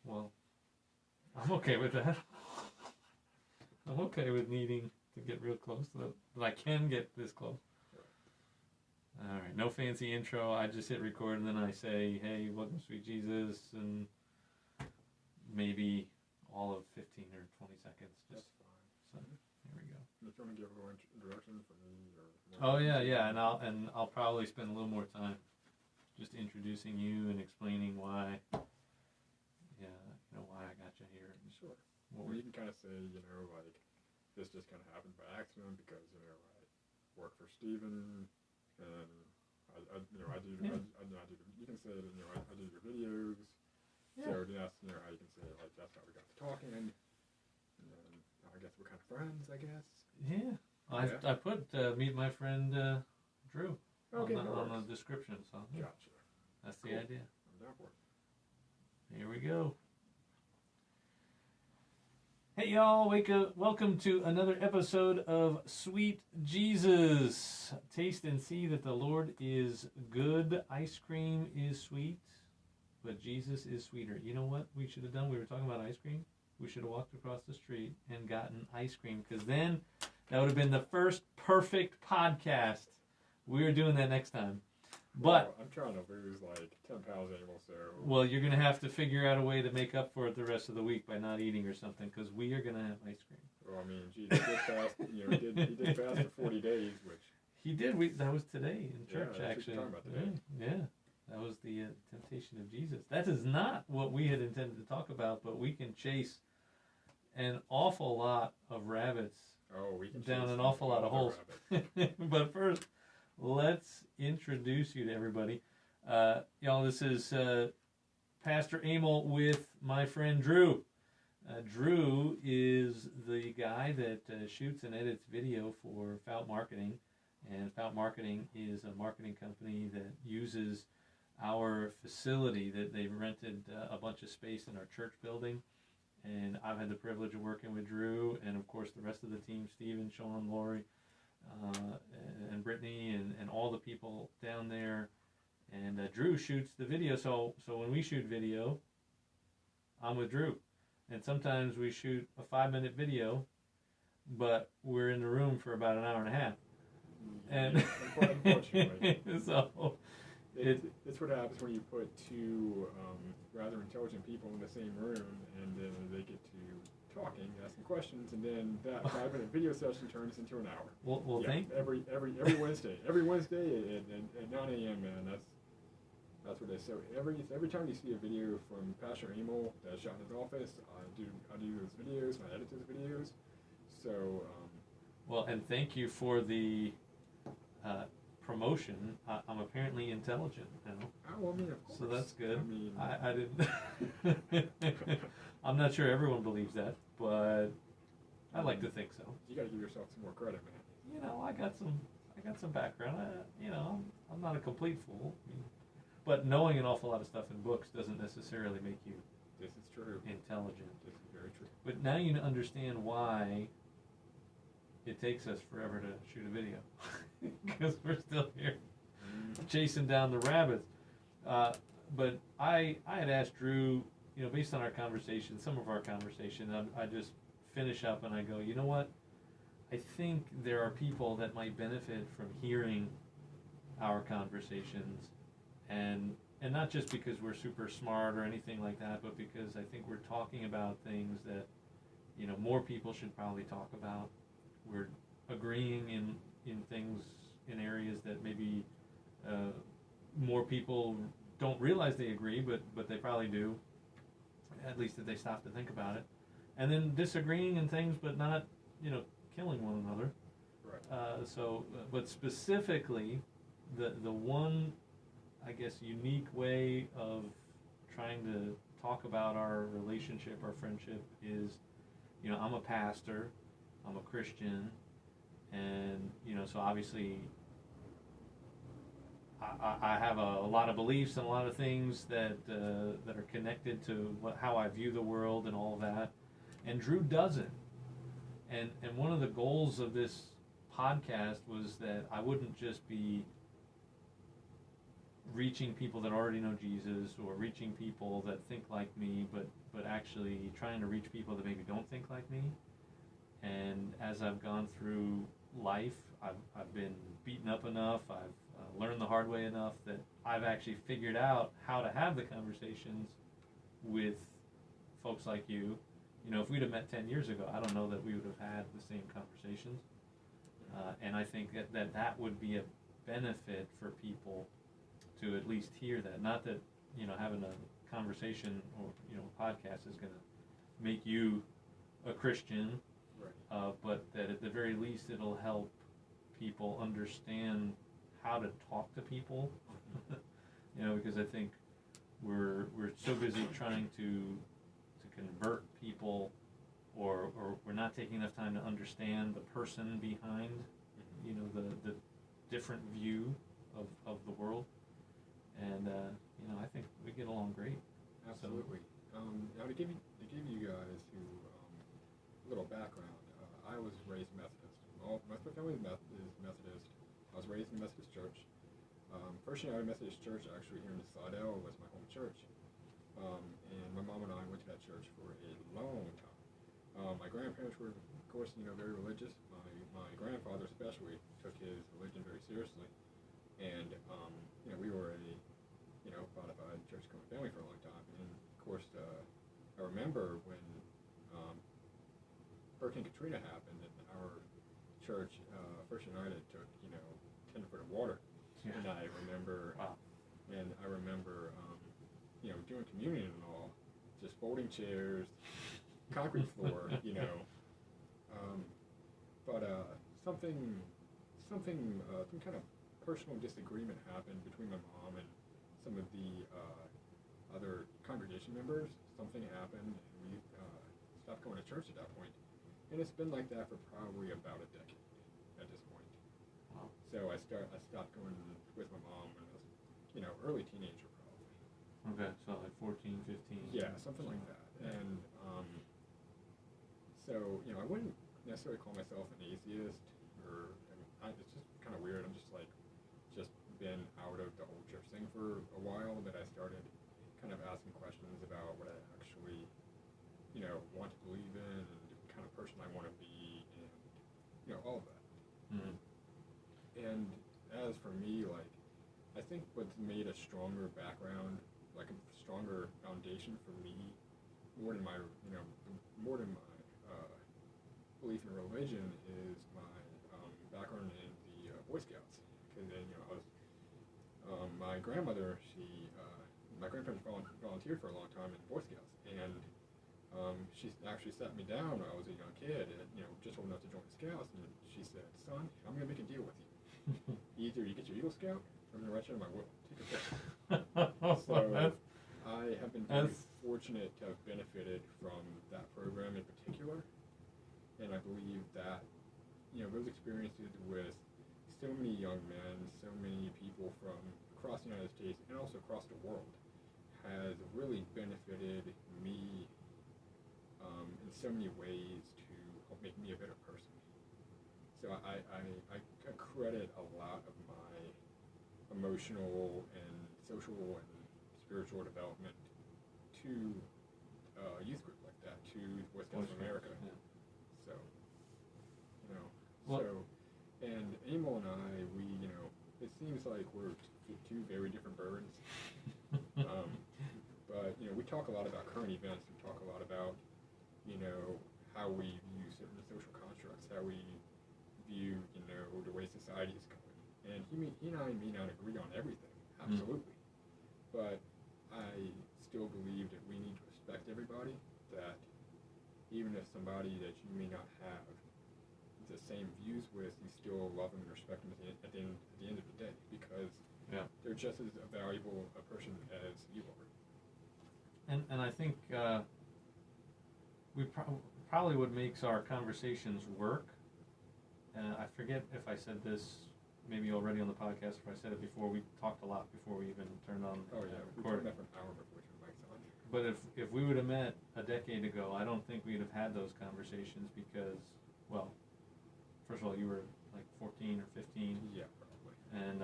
Well, I'm okay with that. I'm okay with needing to get real close so that I can get this close. All right, no fancy intro. I just hit record and then I say, "Hey, welcome, sweet Jesus," and maybe all of 15 or 20 seconds. That's fine. So here we go. If you want to give a little introduction for me, or oh yeah, and I'll probably spend a little more time just introducing you and explaining why. Why I got you here. Sure. Well, you can kind of say, like, this just kind of happened by accident because, I work for Steven, and I do. You can say that, I do your videos. Yeah. So that's, how you can say, like, that's how we got to talking, and I guess we're kind of friends, I guess. Yeah. I put meet my friend Drew on the description, so yeah. Gotcha. That's the idea. I'm down for it. Here we go. Hey y'all, wake up. Welcome to another episode of Sweet Jesus. Taste and see that the Lord is good. Ice cream is sweet, but Jesus is sweeter. You know what we should have done? We were talking about ice cream. We should have walked across the street and gotten ice cream, because then that would have been the first perfect podcast. We're doing that next time. But I'm trying to lose like 10 pounds anymore, so. Well, you're going to have to figure out a way to make up for it the rest of the week by not eating or something, because we are going to have ice cream. Well, I mean, Jesus did fast. He did fast for 40 days, which. He did. That was today in church, actually. Talking about today. Yeah, that was the temptation of Jesus. That is not what we had intended to talk about, but we can chase an awful lot of rabbits. Oh, we can down an awful lot of holes. But first, let's introduce you to everybody. Y'all, this is Pastor Emil with my friend Drew. Drew is the guy that shoots and edits video for Fout Marketing. And Fout Marketing is a marketing company that uses our facility that they've rented a bunch of space in our church building. And I've had the privilege of working with Drew and, of course, the rest of the team, Steven, Sean, Lori, and Brittany, and all the people down there. And Drew shoots the video. So when we shoot video, I'm with Drew. And sometimes we shoot a 5-minute video, but we're in the room for about an hour and a half. And unfortunately. So it's what happens when you put two rather intelligent people in the same room, and then they get to talking, asking questions, and then that 5-minute video session turns into an hour. Well, yeah, every Wednesday, at 9 a.m. Man, that's what they say. Every time you see a video from Pastor Emil that's shot in his office, I do those videos, and I edit those videos. So. Well, and thank you for the promotion. I'm apparently intelligent now. Oh, I mean, of course. So that's good. I mean, I didn't. I'm not sure everyone believes that, but I like to think so. You got to give yourself some more credit, man. I got some background. I'm not a complete fool. But knowing an awful lot of stuff in books doesn't necessarily make you. This is true. Intelligent. This is very true. But now you understand why it takes us forever to shoot a video, because we're still here chasing down the rabbits. But I had asked Drew, based on our conversation, some of our conversation, I just finish up and I go, you know what? I think there are people that might benefit from hearing our conversations, and not just because we're super smart or anything like that, but because I think we're talking about things that, more people should probably talk about. We're agreeing in things, in areas that maybe more people don't realize they agree, but they probably do, at least if they stop to think about it. And then disagreeing in things, but not, killing one another. Right. But specifically, the one, I guess, unique way of trying to talk about our relationship, our friendship, is, I'm a pastor, I'm a Christian, and, so obviously I have a lot of beliefs and a lot of things that are connected to how I view the world and all of that, and Drew doesn't. And one of the goals of this podcast was that I wouldn't just be reaching people that already know Jesus or reaching people that think like me, but but actually trying to reach people that maybe don't think like me. And as I've gone through life, I've been beaten up enough, I've learned the hard way enough that I've actually figured out how to have the conversations with folks like you. You know, if we'd have met 10 years ago, I don't know that we would have had the same conversations. And I think that would be a benefit for people to at least hear that. Not that, you know, having a conversation or, you know, a podcast is going to make you a Christian, Right. but that at the very least it'll help people understand how to talk to people. You know, because I think we're so busy trying to convert people, or we're not taking enough time to understand the person behind, you know, the different view of the world. And you know, I think we get along great. Absolutely. Now to give you guys who a little background, I was raised Methodist. My family is Methodist. I was raised in the Methodist Church. First United Methodist Church, actually here in Slidell, was my home church. And my mom and I went to that church for a long time. My grandparents were, of course, you know, very religious. My grandfather especially took his religion very seriously. And, you know, we were a, you know, modified church-going family for a long time. And, of course, I remember when Hurricane Katrina happened and our church, First United, took, you know, 10 foot of water. Yeah. And I remember, you know, doing communion and all, just folding chairs, concrete floor, you know. But some kind of personal disagreement happened between my mom and some of the other congregation members. Something happened, and we stopped going to church at that point. And it's been like that for probably about a decade at this point. Wow. So I stopped going with my mom when I was, you know, early teenager probably. Okay, so like 14, 15. Yeah, something like that. And so, you know, I wouldn't necessarily call myself an atheist, or it's just kind of weird. I'm just been out of the old church thing for a while, that I started kind of asking questions about what I actually, you know, want to believe in, and the kind of person I want to be, and, you know, all of that. Mm-hmm. And as for me, like, I think what's made a stronger background, like a stronger foundation for me, more than my belief in religion, is my background in the Boy Scouts. Because then, you know, I was, my grandmother, my grandparents volunteered for a long time in Boy Scouts, and she actually sat me down when I was a young kid, and, you know, just old enough to join the Scouts, and she said, "Son, I'm going to make a deal with you. Either you get your Eagle Scout, or I'm going to write you on my will. Take a pick." So I have been very fortunate to have benefited from that program in particular, and I believe that, you know, those experiences with so many young men, so many people from across the United States and also across the world, has really benefited me in so many ways to help make me a better person. So I credit a lot of my emotional and social and spiritual development to a youth group like that, to Boy Scouts of America. Yeah. So, you know, Well, and Emil and I, we, you know, it seems like we're two very different birds. But, you know, we talk a lot about current events. We talk a lot about, you know, how we view certain social constructs, how we view, you know, the way society is going. And he and I may not agree on everything, absolutely. But I still believe that we need to respect everybody, that even if somebody that you may not have the same views with, you still love them and respect them at the end of the day, because they're just as valuable a person as you are. And I think probably what makes our conversations work, and I forget if I said this maybe already on the podcast, if I said it before, we talked a lot before we even turned on we turned up an hour before we turned the mics on. But if we would have met a decade ago, I don't think we'd have had those conversations, because, well, first of all, you were like 14 or 15. Yeah, probably. And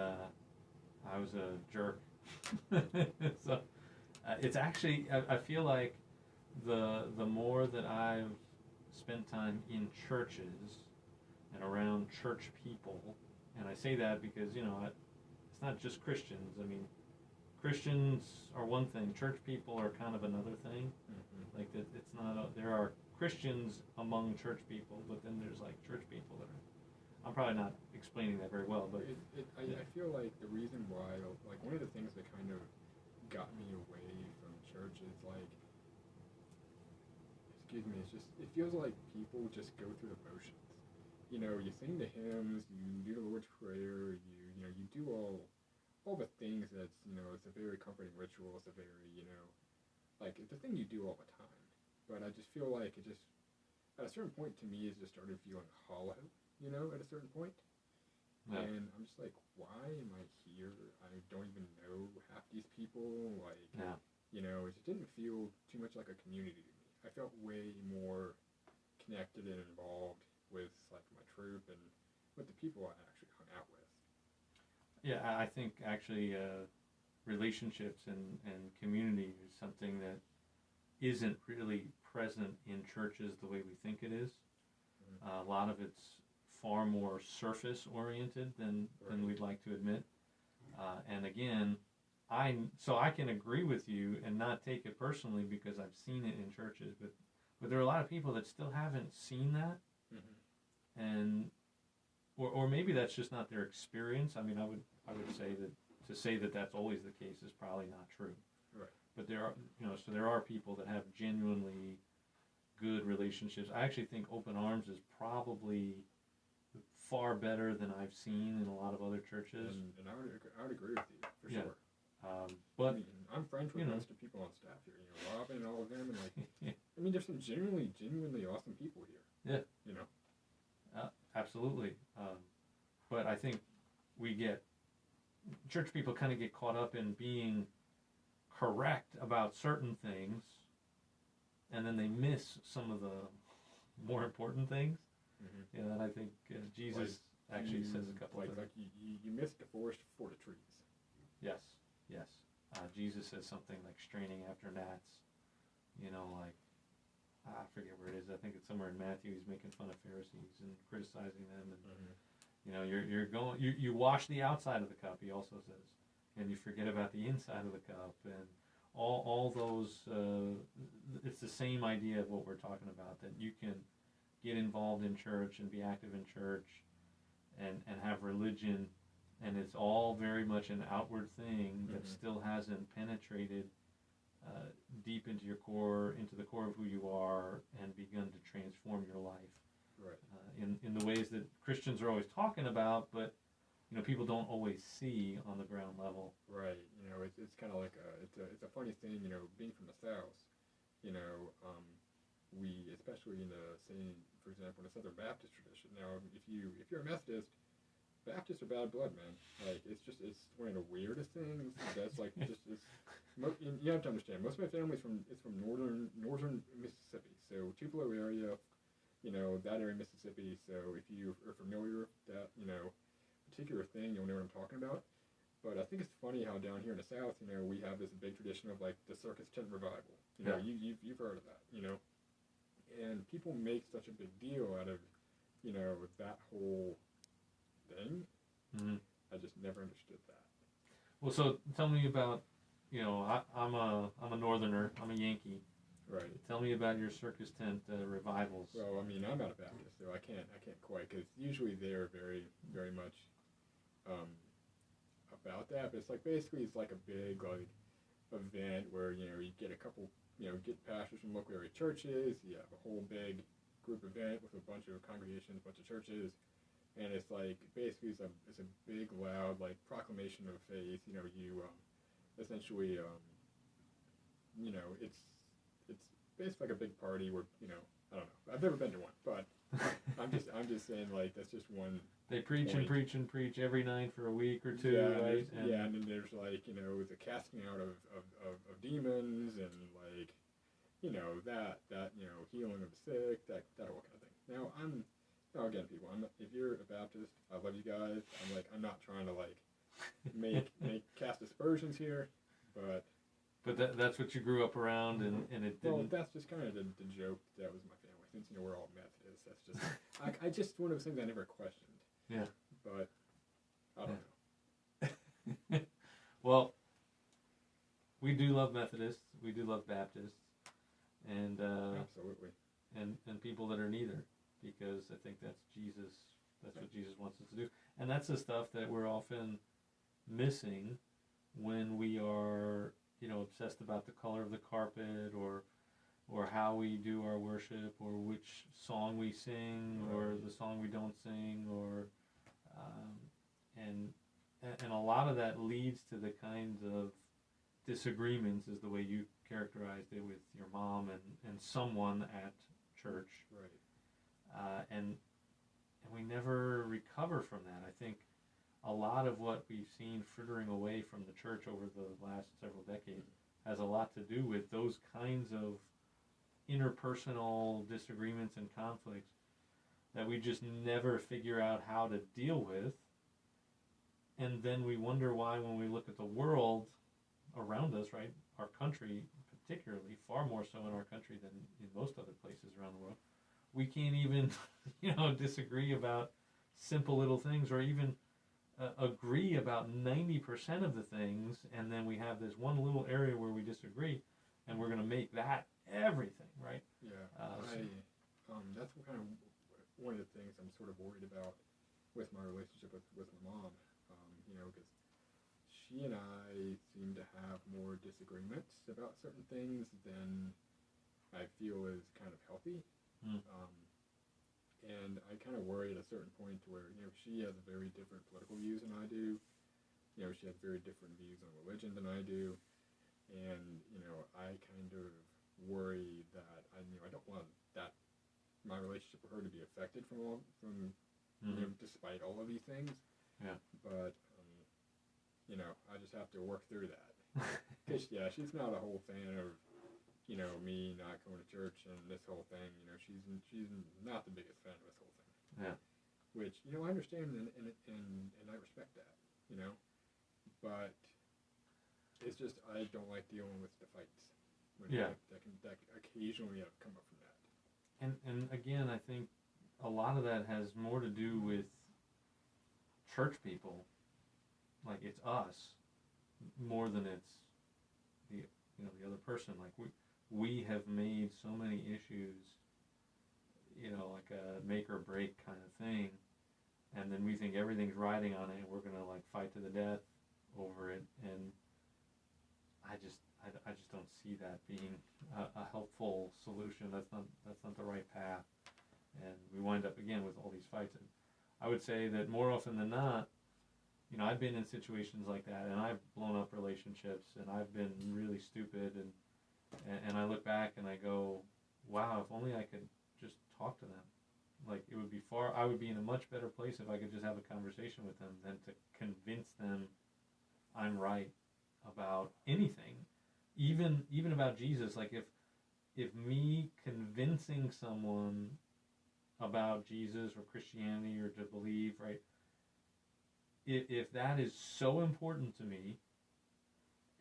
I was a jerk. So it's actually, I feel like the more that I've spent time in churches and around church people, and I say that because it's not just Christians. I mean, Christians are one thing, church people are kind of another thing. Mm-hmm. Like that, it's not. There are Christians among church people, but then there's like church people that are. I'm probably not explaining that very well, but I feel like the reason why, like one of the things that kind of got me away from church is like, excuse me, it's just it feels like people just go through the motions. You sing the hymns, you do the Lord's Prayer, you do all the things that's it's a very comforting ritual. It's a very like it's a thing you do all the time. But I just feel like it just at a certain point to me it just started feeling hollow. At a certain point. Yeah. And I'm just like, why am I here? I don't even know half these people. Like, yeah. It just didn't feel too much like a community to me. I felt way more connected and involved with like my troop and with the people I actually hung out with. Yeah, I think actually relationships and community is something that isn't really present in churches the way we think it is. Mm-hmm. A lot of it's far more surface oriented than we'd like to admit. And again, I can agree with you and not take it personally because I've seen it in churches, but there are a lot of people that still haven't seen that. Mm-hmm. And or maybe that's just not their experience. I mean, I would say that to say that that's always the case is probably not true. Right. But there are there are people that have genuinely good relationships. I actually think Open Arms is probably far better than I've seen in a lot of other churches. And I would agree with you, for sure. But I'm friends with most of the people on staff here. Robin and all of them, and like, I mean, there's some genuinely awesome people here. Yeah. Absolutely. But I think church people kind of get caught up in being correct about certain things, and then they miss some of the more important things. Mm-hmm. And I think Jesus actually says a couple of things. Like you missed the forest for the trees. Yes. Jesus says something like straining after gnats. Like, I forget where it is. I think it's somewhere in Matthew. He's making fun of Pharisees and criticizing them. And, mm-hmm. You wash the outside of the cup, he also says. And you forget about the inside of the cup. And all those, it's the same idea of what we're talking about, that you can get involved in church and be active in church and have religion, and it's all very much an outward thing that mm-hmm. still hasn't penetrated deep into your core, into the core of who you are, and begun to transform your life. Right. In the ways that Christians are always talking about, but people don't always see on the ground level. Right. It's kind of like it's a funny thing. Being from the South, we, especially in the same, for example, in the Southern Baptist tradition. Now, if you're a Methodist, Baptists are bad blood, man. Like, it's one of the weirdest things. That's like you have to understand. Most of my family is from northern Mississippi, so Tupelo area, that area of Mississippi. So if you are familiar with that, particular thing, you'll know what I'm talking about. But I think it's funny how down here in the South, we have this big tradition of like the circus tent revival. You've heard of that, And people make such a big deal out of, that whole thing. Mm-hmm. I just never understood that. Well, so tell me about, I'm a northerner, I'm a Yankee. Right. Tell me about your circus tent revivals. Well, I mean, I'm not a Baptist, so I can't quite, because usually they're very, very much about that. But it's like basically it's like a big like event where you get a couple, get pastors from local area churches. You have a whole big group event with a bunch of congregations, a bunch of churches, and it's like basically it's a big loud like proclamation of faith. You essentially it's basically like a big party where I don't know. I've never been to one, but I'm just saying like that's just one. They preach point. And preach and preach every night for a week or two, yeah, right? And then there's like the casting out of demons and like that healing of the sick, that whole kind of thing. Now again, people, if you're a Baptist, I love you guys. I'm not trying to like make cast aspersions here, but But that's what you grew up around, and it didn't. Well, that's just kind of the joke that was my family. Since we're all Methodists, that's just I just one of those things I never questioned. Yeah. But I don't know. Well, we do love Methodists. We do love Baptists, and Absolutely. And people that are neither, because I think that's Jesus. That's what Jesus wants us to do, and that's the stuff that we're often missing when we are, obsessed about the color of the carpet, or how we do our worship, or which song we sing, or the song we don't sing, or and a lot of that leads to the kinds of disagreements, is the way you characterized it, with your mom and someone at church. Right. And we never recover from that. I think a lot of what we've seen frittering away from the church over the last several decades has a lot to do with those kinds of interpersonal disagreements and conflicts that we just never figure out how to deal with. And then we wonder why, when we look at the world around us, right, our country particularly, far more so in our country than in most other places around the world, we can't even, disagree about simple little things, or even agree about 90% of the things, and then we have this one little area where we disagree, and we're going to make that everything, right? Yeah. That's kind of one of the things I'm sort of worried about with my relationship with my mom, because she and I seem to have more disagreements about certain things than I feel is kind of healthy. And I kind of worry at a certain point where, she has very different political views than I do. She has very different views on religion than I do. And, I kind of worry that I don't want that, my relationship with her, to be affected from despite all of these things. Yeah. But, I just have to work through that. Because, she's not a whole fan of, me not going to church and this whole thing. She's not the biggest fan of this whole thing. Yeah. Which, I understand and I respect that, But it's just, I don't like dealing with the fights. That occasionally have come up from that. And again, I think a lot of that has more to do with church people. Like, it's us more than it's the other person. Like, we have made so many issues, like a make or break kind of thing, and then we think everything's riding on it, and we're gonna fight to the death over it. And I just don't see that being a helpful solution. That's not the right path, and we wind up again with all these fights. And I would say that more often than not, I've been in situations like that, and I've blown up relationships, and I've been really stupid, and I look back and I go, wow, if only I could just talk to them. Like, I would be in a much better place if I could just have a conversation with them than to convince them I'm right about anything, even about Jesus. Like, if me convincing someone about Jesus or Christianity or to believe, right, if that is so important to me,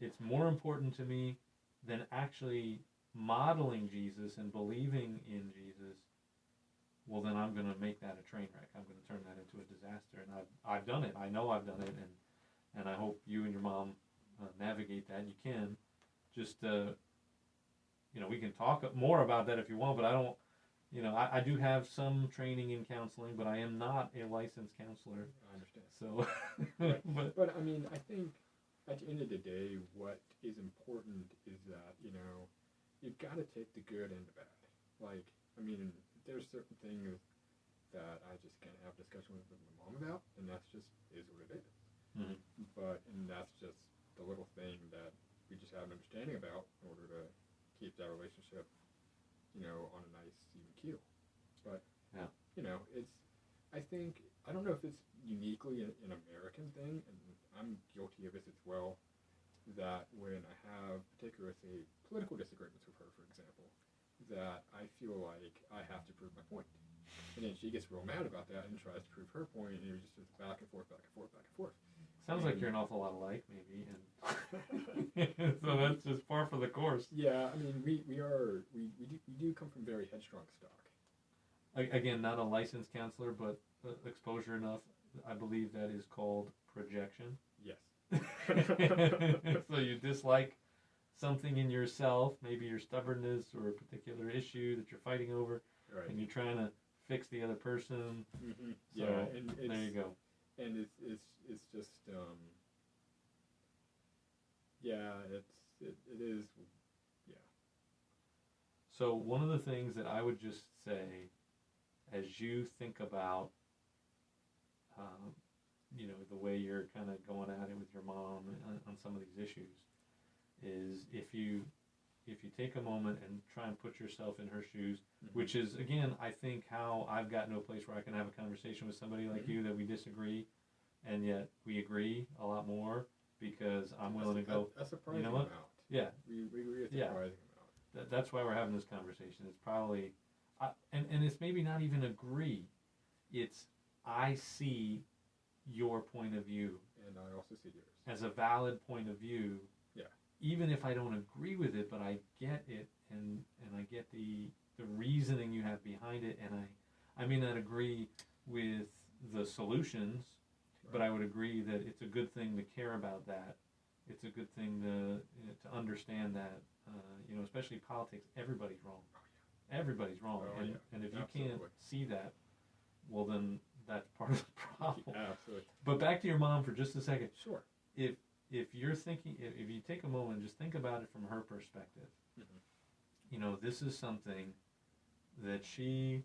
it's more important to me than actually modeling Jesus and believing in Jesus, well, then I'm going to make that a train wreck. I'm going to turn that into a disaster. And I've done it. I know I've done it. And I hope you and your mom navigate that. You can. Just, we can talk more about that if you want, but I don't, I do have some training in counseling, but I am not a licensed counselor. I understand. So, right. But I mean, I think at the end of the day, what is important is that, you've got to take the good and the bad. Like, I mean, there's certain things that I just can't have discussion with my mom about, and that's just is what it is. Mm-hmm. And that's just the little thing that we just have an understanding about in order to keep that relationship, on a nice, even keel. But, yeah. I think, I don't know if it's uniquely an American thing, and I'm guilty of this as well, that when I have particular, say, political disagreements with her, for example, that I feel like I have to prove my point. And then she gets real mad about that and tries to prove her point, and it was just back and forth, back and forth, back and forth. Sounds like you're an awful lot alike, maybe, and so that's just par for the course. Yeah, I mean, we do come from very headstrong stock. Again, not a licensed counselor, but exposure enough. I believe that is called projection. Yes. So you dislike something in yourself, maybe your stubbornness or a particular issue that you're fighting over, Right. and you're trying to fix the other person. Mm-hmm. So Yeah, and there you go. And it's just yeah, it is, yeah. So one of the things that I would just say, as you think about, the way you're kind of going at it with your mom on some of these issues, is if you take a moment and try and put yourself in her shoes, Mm-hmm. which is, again, I think how I've gotten to a place where I can have a conversation with somebody like Mm-hmm. you that we disagree, and yet we agree a lot more because I'm willing to go. A surprising you know what? amount. Yeah. We agree a surprising amount. That's why we're having this conversation. It's probably, and it's maybe not even agree. It's I see your point of view And I also see yours. as a valid point of view. Yeah. Even if I don't agree with it, but I get it, and I get the reasoning you have behind it, and I may not agree with the solutions, but I would agree that it's a good thing to care about that. It's a good thing to understand that, especially politics, everybody's wrong. Everybody's wrong. Oh, and, yeah. and if you Absolutely. can't see that, well, then that's part of the problem. Absolutely. But back to your mom for just a second. Sure. If you're thinking, if you take a moment and just think about it from her perspective, Mm-hmm. This is something that she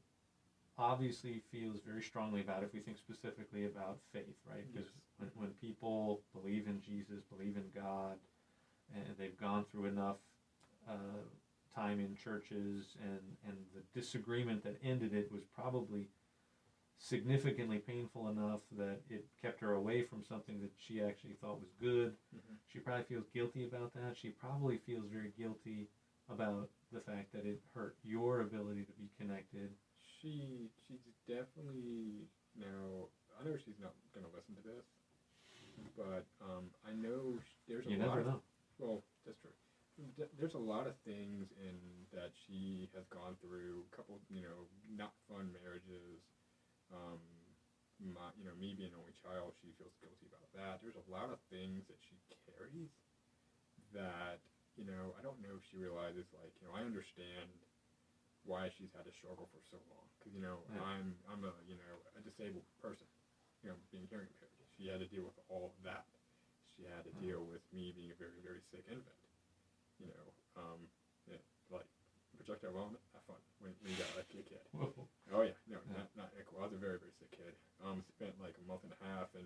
obviously feels very strongly about, if we think specifically about faith, right? Because when people believe in Jesus, believe in God, and they've gone through enough time in churches, and the disagreement that ended it was probably significantly painful enough that it kept her away from something that she actually thought was good. Mm-hmm. She probably feels guilty about that. She probably feels very guilty about the fact that it hurt your ability to be connected. She's definitely, now, I know she's not going to listen to this, but I know there's a You lot never of, know. well, that's true. There's a lot of things in that she has gone through, a couple, not fun marriages, me being an only child, she feels guilty about that. There's a lot of things that she carries that, I don't know if she realizes, I understand why she's had to struggle for so long. Because, I'm a disabled person, being hearing impaired. She had to deal with all of that. She had to deal with me being a very, very sick infant. Projectile vomit, have fun when you got a kid. Whoa. Oh yeah, no, not cool. I was a very, very sick kid. Spent like a month and a half in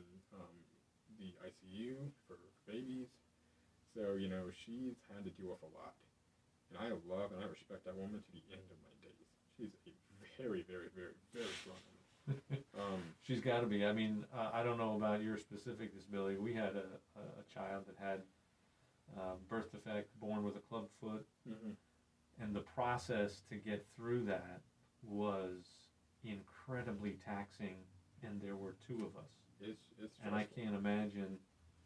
the ICU for babies. So, she's had to deal with a lot. And I love and I respect that woman to the end of my days. She's a very, very, very, very strong woman. She's got to be. I mean, I don't know about your specific disability. We had a child that had birth defect, born with a club foot. Mm-hmm. And the process to get through that was incredibly taxing, and there were two of us. It's and I can't imagine,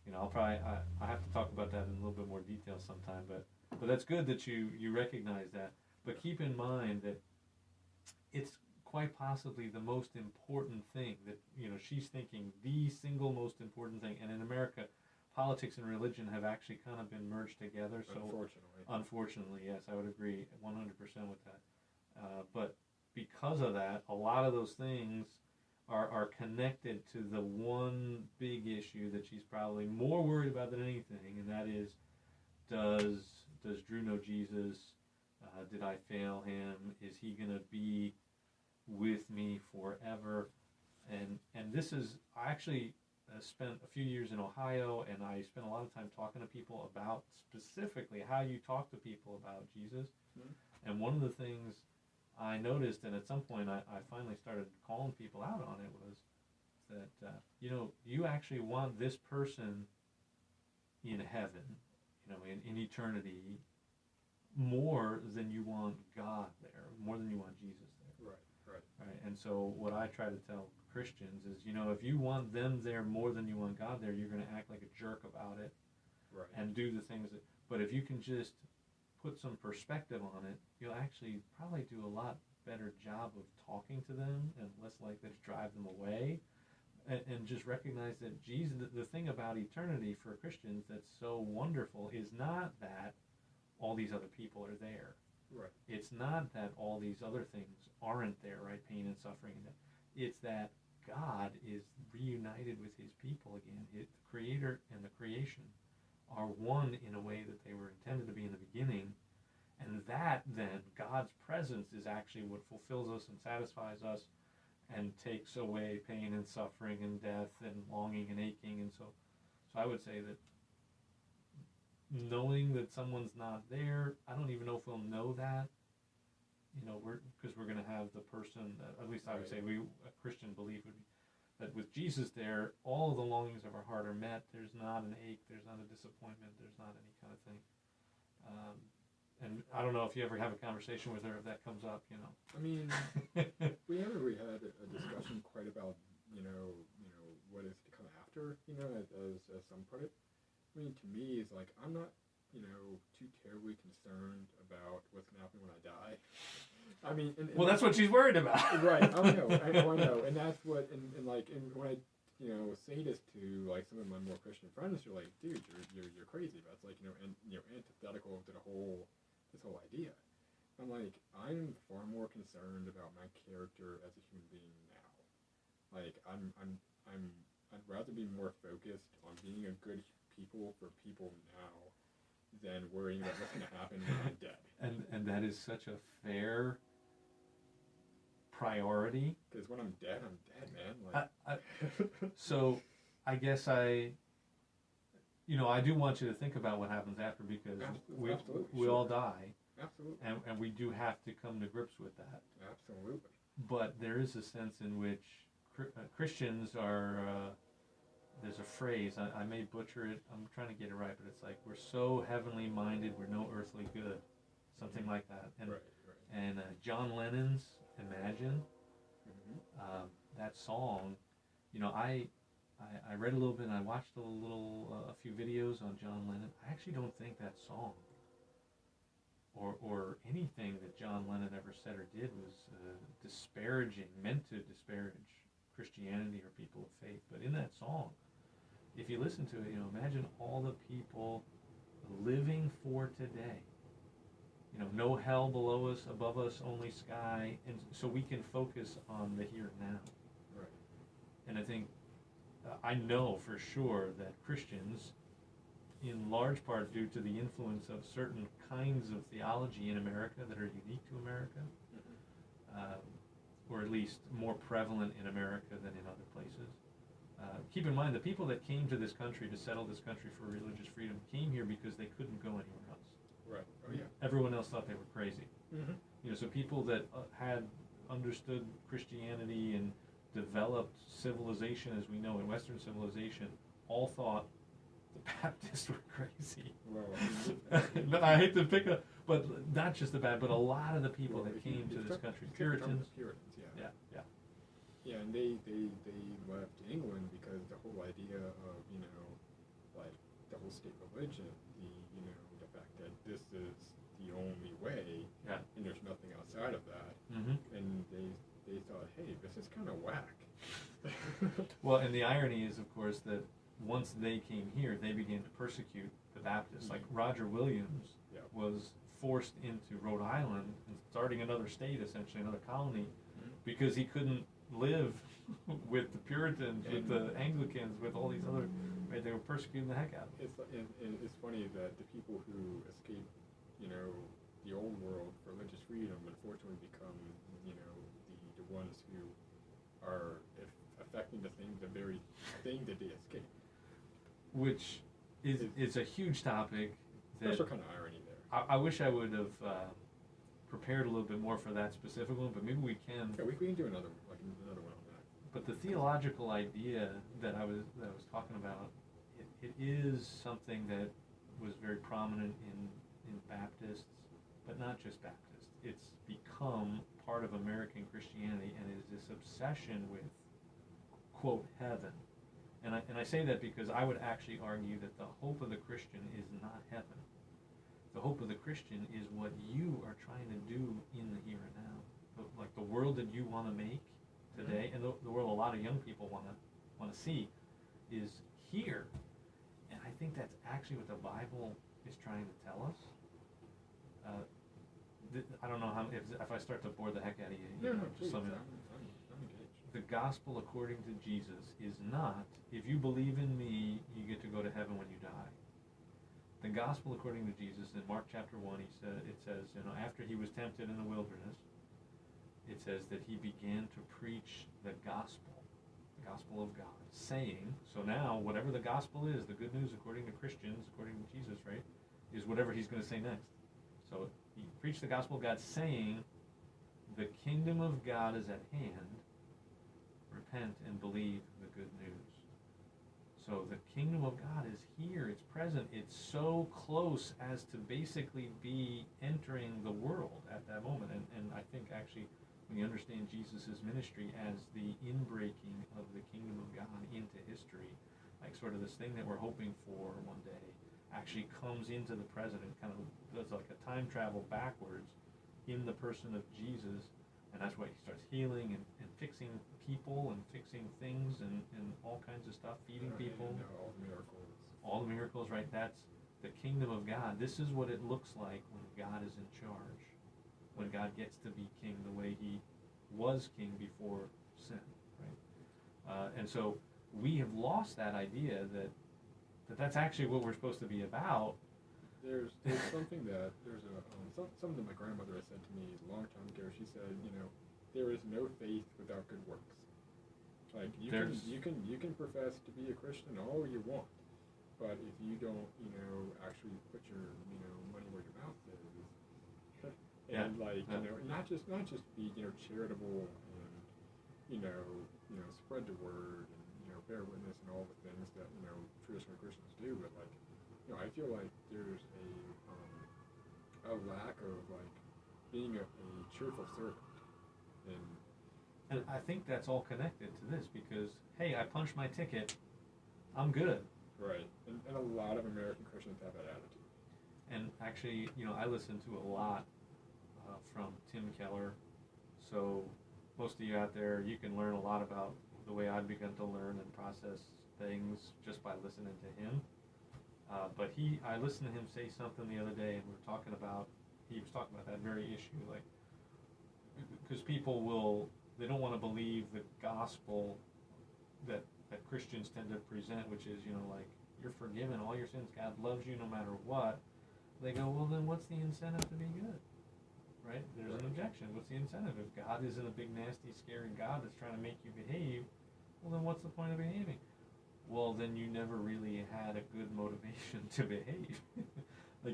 I have to talk about that in a little bit more detail sometime, but that's good that you recognize that. But keep in mind that it's quite possibly the most important thing that, she's thinking the single most important thing. And in America, politics and religion have actually kind of been merged together. So unfortunately, yes, I would agree 100% with that. But because of that, a lot of those things are connected to the one big issue that she's probably more worried about than anything, and that is, does Drew know Jesus? Did I fail him? Is he going to be with me forever? And this is, I actually spent a few years in Ohio, and I spent a lot of time talking to people about specifically how you talk to people about Jesus. Mm-hmm. And one of the things I noticed, and at some point I finally started calling people out on it, was that, you actually want this person in heaven, in eternity, more than you want God there, more than you want Jesus there. Right. Right. And so what I try to tell Christians is, if you want them there more than you want God there, you're going to act like a jerk about it, Right. and do the things that. But if you can just put some perspective on it, you'll actually probably do a lot better job of talking to them and less likely to drive them away. And just recognize that Jesus, the thing about eternity for Christians that's so wonderful is not that all these other people are there. Right. It's not that all these other things aren't there, right? Pain and suffering. It's that God is reunited with his people again. The creator and the creation are one in a way that they were intended to be in the beginning. And that then, God's presence is actually what fulfills us and satisfies us and takes away pain and suffering and death and longing and aching. And so I would say that knowing that someone's not there, I don't even know if we'll know that, because we're going to have the person, at least I would say a Christian belief would be that with Jesus there, all of the longings of our heart are met. There's not an ache, there's not a disappointment, there's not any kind of thing. And I don't know if you ever have a conversation with her if that comes up, I mean, we had a discussion quite about, what is to come after, as some put it. I mean, to me, it's like, I'm not, too terribly concerned about what's going to happen when I die. I mean, well, that's what she's worried about. Right. I know. And that's what, and when I, say this to, like, some of my more Christian friends, they're like, dude, you're crazy. That's like, antithetical to this whole idea. I'm like, I'm far more concerned about my character as a human being now. Like, I'd rather be more focused on being a good people for people now than worrying about what's going to happen when I'm dead. And that is such a fair priority. Because when I'm dead, man. Like, so I guess I do want you to think about what happens after, because we all die. Absolutely. And we do have to come to grips with that. Absolutely. But there is a sense in which Christians are, there's a phrase, I may butcher it, I'm trying to get it right, but it's like, we're so heavenly minded, we're no earthly good. Something like that. And, right. And John Lennon's Imagine, Mm-hmm. that song, I read a little bit and I watched a few videos on John Lennon. I actually don't think that song or anything that John Lennon ever said or did was meant to disparage Christianity or people of faith. But in that song, if you listen to it, imagine all the people living for today. No hell below us, above us, only sky, and so we can focus on the here and now. Right. And I think, I know for sure that Christians, in large part due to the influence of certain kinds of theology in America that are unique to America, or at least more prevalent in America than in other places. Keep in mind, the people that came to this country to settle this country for religious freedom came here because they couldn't go anywhere else. Right. Oh yeah. Everyone else thought they were crazy. Mm-hmm. So people that had understood Christianity and developed civilization as we know it, Western civilization, all thought the Baptists were crazy. Well, I hate to pick up, but not just the Baptists, but a lot of the people that came to this country, Puritans. Yeah. Yeah. Yeah, and they left England because the whole idea of, like, the whole state religion, the fact that this is the only way, Yeah. and there's nothing outside of that, Mm-hmm. and they thought, hey, this is kind of whack. Well, and the irony is, of course, that once they came here, they began to persecute the Baptists. Like Roger Williams Yeah. was forced into Rhode Island and starting another state, essentially another colony, because he couldn't live with the Puritans, with the Anglicans, with all these other. Right, they were persecuting the heck out of him. It's funny that the people who escape, the old world for religious freedom, unfortunately become, the ones who are affecting the very thing that they escape. Which is a huge topic. There's a kind of irony there. I wish I would have prepared a little bit more for that specific one, but maybe we can. Yeah, we can do another one on that. But the theological idea that I was talking about, it is something that was very prominent in Baptists, but not just Baptists. it's become part of American Christianity and is this obsession with, quote, heaven. And I say that because I would actually argue that the hope of the Christian is not heaven. The hope of the Christian is what you are trying to do in the here and now. Like the world that you want to make today, and the world a lot of young people want to see, is here. And I think that's actually what the Bible is trying to tell us. I don't know how if I start to bore the heck out of you. Please, I'm engaged. The gospel according to Jesus is not, if you believe in me, you get to go to heaven when you die. The gospel according to Jesus, in Mark chapter 1, it says, after he was tempted in the wilderness, it says that he began to preach the gospel of God, saying, so now, whatever the gospel is, the good news according to Christians, according to Jesus, right, is whatever he's going to say next. So he preached the gospel of God, saying, the kingdom of God is at hand. Repent and believe the good news. So the kingdom of God is here. It's present. It's so close as to basically be entering the world at that moment. And I think actually when you understand Jesus' ministry as the inbreaking of the kingdom of God into history, like sort of this thing that we're hoping for one day, actually comes into the present and kind of does like a time travel backwards in the person of Jesus. And that's why he starts healing and fixing people and fixing things and all kinds of stuff, feeding people. All the miracles. All the miracles, right? That's the kingdom of God. This is what it looks like when God is in charge. When God gets to be king the way he was king before sin, right? And so we have lost that idea that that's actually what we're supposed to be about. There's something that something that my grandmother has said to me a long time ago. She said, there is no faith without good works. Like you can profess to be a Christian all you want, but if you don't actually put your money where your mouth is, and not just be charitable and spread the word and bear witness and all the things that traditional Christians do, but I feel like there's a lack of being a cheerful servant, and I think that's all connected to this because hey, I punched my ticket, I'm good. Right, and a lot of American Christians have that attitude. And actually, I listen to a lot from Tim Keller, so most of you out there, you can learn a lot about the way I've begun to learn and process things just by listening to him. But I listened to him say something the other day, and he was talking about that very issue, because people they don't want to believe the gospel that Christians tend to present, which is, you're forgiven, all your sins, God loves you no matter what. They go, well, then what's the incentive to be good? Right? There's an objection. What's the incentive? If God isn't a big, nasty, scary God that's trying to make you behave, well, then what's the point of behaving? Well, then you never really had a good motivation to behave.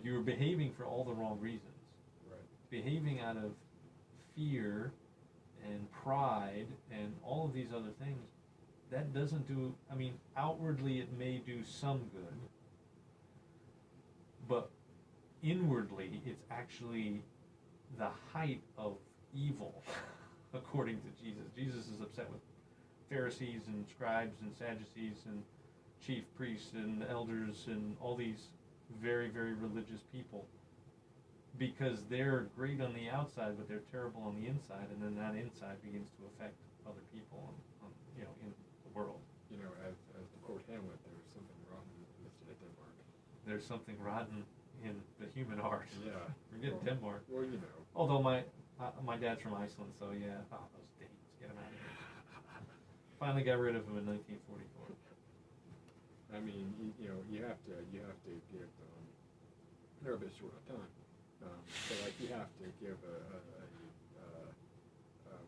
You were behaving for all the wrong reasons. Right. Behaving out of fear and pride and all of these other things, that doesn't do, outwardly it may do some good, but inwardly it's actually the height of evil, according to Jesus. Jesus is upset with Pharisees and scribes and Sadducees and chief priests and elders and all these very, very religious people because they're great on the outside, but they're terrible on the inside, and then that inside begins to affect other people in the world. As to quote Hamlet, there's something rotten listed at Denmark. There's something rotten in the human heart. Yeah. Forget Denmark. Well, Although my dad's from Iceland, so yeah. Oh, those Danes, get them out of here. Finally got rid of them in 1944. You have to give. They're a bit short on time, so you have to give a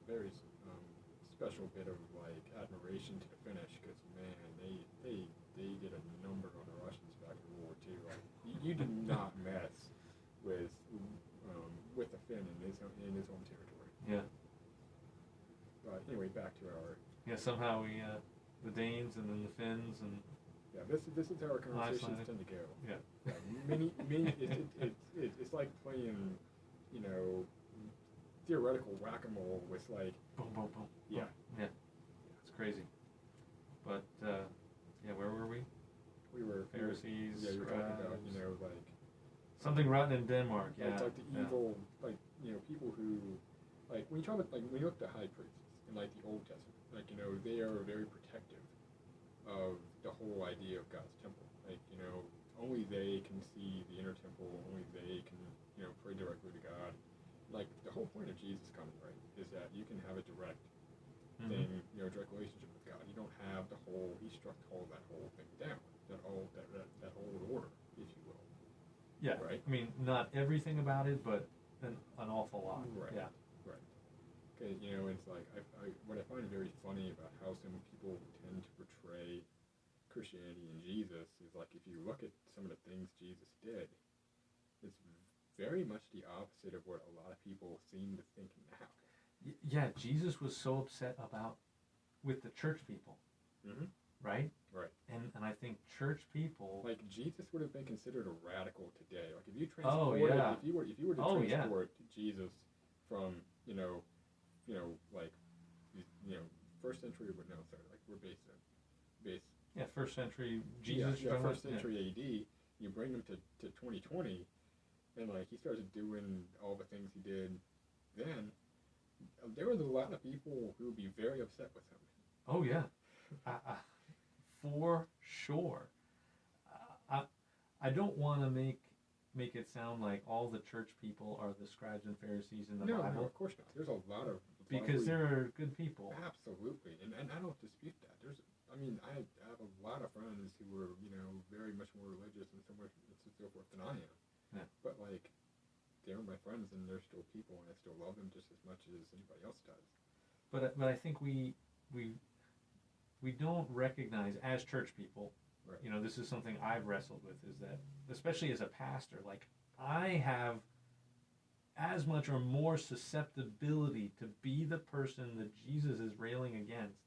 very special bit of admiration to the Finnish because man, they did a number on the Russians back in World War II. You did not mess with the Finn in his home territory. Yeah. But anyway, back to our. Yeah, somehow we the Danes and then the Finns and. Yeah, this is how our conversations tend to go. Yeah. It's like playing, theoretical whack-a-mole with like, boom, boom, boom. yeah, Yeah. It's crazy. But, yeah, where were we? we were Pharisees, yeah, you were talking about, scribes. you know, like Something rotten in Denmark, yeah. like the yeah. evil, like, you know, people who, like, when you talk about, like, when you look at the high priests in, like, the Old Testament, like, you know, they are very protective of the whole idea of God's temple. Like, you know, only they can see the inner temple, only they can, you know, pray directly to God. Like, the whole point of Jesus coming, right, is that you can have a direct thing, you know, direct relationship with God. You don't have the whole, he struck that whole thing down, that whole order, if you will. Yeah, right? I mean, not everything about it, but an awful lot. Right. Yeah. Right. Okay, you know, it's like what I find very funny about how some people tend to portray Christianity and Jesus is like if you look at some of the things Jesus did, it's very much the opposite of what a lot of people seem to think now. Yeah, Jesus was so upset with the church people, right? Right. And I think church people, like Jesus would have been considered a radical today. Like if you if you were to transport Jesus from first century, but no, sorry, like we're base first century Jesus, first century AD. You bring him to 2020, and like he started doing all the things he did then. There was a lot of people who would be very upset with him. Oh yeah, for sure. I don't want to make it sound like all the church people are the scribes and Pharisees in the Bible. No, of course not. There's a lot of because there are good people. Absolutely, and I don't dispute that. I have a lot of friends who were, you know, very much more religious and so forth than I am. Yeah. But like, they're my friends and they're still people, and I still love them just as much as anybody else does. But I think we don't recognize as church people. Right. You know, this is something I've wrestled with, is that especially as a pastor, like I have as much or more susceptibility to be the person that Jesus is railing against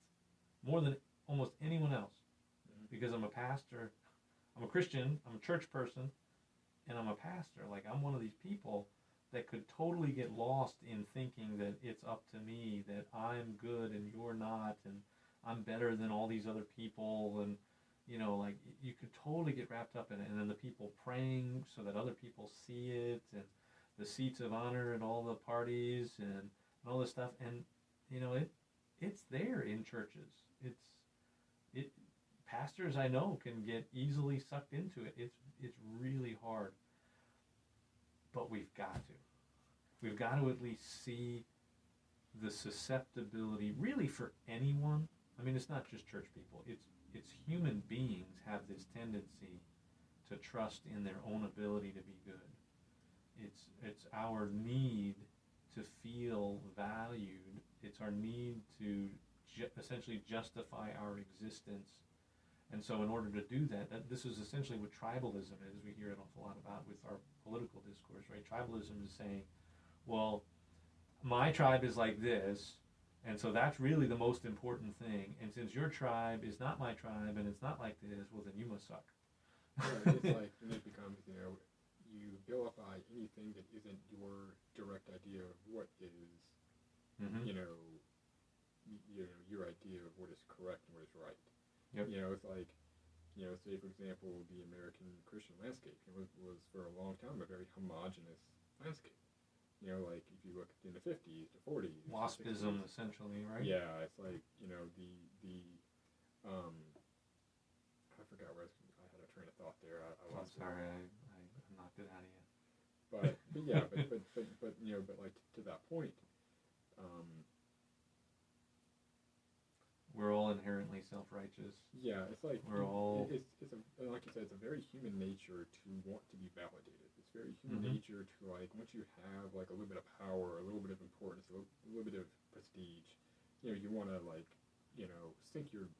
more than almost anyone else, because I'm a pastor, I'm a Christian, I'm a church person, and I'm a pastor. Like I'm one of these people that could totally get lost in thinking that it's up to me, that I'm good and you're not, and I'm better than all these other people, and you know, like you could totally get wrapped up in it. And then the people praying so that other people see it, and the seats of honor at all the parties and all this stuff. And you know, it's there in churches. Pastors I know can get easily sucked into it. It's really hard. But we've got to at least see the susceptibility really for anyone. I mean, it's not just church people. It's human beings have this tendency to trust in their own ability to be good. It's our need to feel valued. It's our need to essentially justify our existence. And so in order to do that, this is essentially what tribalism is. We hear an awful lot about with our political discourse, right? Tribalism is saying, well, my tribe is like this, and so that's really the most important thing. And since your tribe is not my tribe and it's not like this, well, then you must suck. Yeah, it's like, and it becomes, you know, you vilify anything that isn't your direct idea of what is, you know, your idea of what is correct and what is right. Yep. You know, it's like, you know, say for example, the American Christian landscape was for a long time a very homogenous landscape. You know, like if you look in the 50s, the 40s, WASPism, essentially, right? Yeah, it's like, you know, I forgot where I had a train of thought there. I lost. I'm sorry, I knocked it out of you. But yeah, but you know, but like to that point, we're all inherently self-righteous. Yeah, it's like we're all. It's like you said, it's a very human nature to want to be validated. It's very human nature to like once you have like a little bit of power, a little bit of importance, a little bit of prestige, you know, you want to like, you know, sink your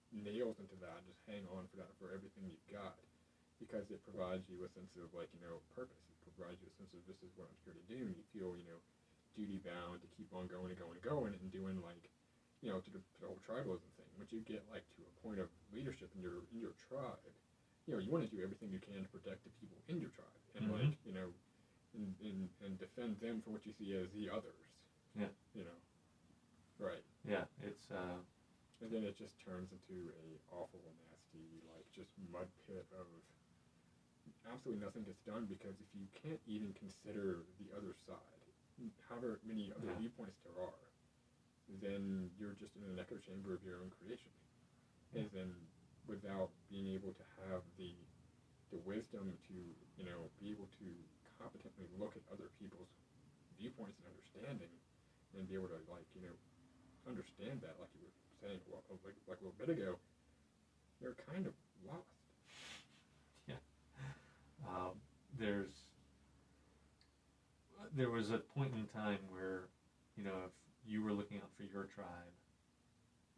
nails into that and just hang on for everything you've got, because it provides you a sense of like, you know, purpose. It provides you a sense of this is what I'm here to do, and you feel, you know, duty bound to keep on going and doing like, you know, to the whole tribalism thing. Once you get like to a point of leadership in your tribe, you know, you want to do everything you can to protect the people in your tribe, and like, you know, and defend them for what you see as the others. Yeah. You know. Right. Yeah, it's and then it just turns into a awful, nasty, like just mud pit of absolutely nothing gets done, because if you can't even consider the other side, however many other viewpoints there are, then you're just in an echo chamber of your own creation. And then without being able to have the wisdom to, you know, be able to competently look at other people's viewpoints and understanding, and be able to, like, you know, understand that, like you were saying, like a little bit ago, they're kind of lost. Yeah. There was a point in time where, you know, if you were looking out for your tribe,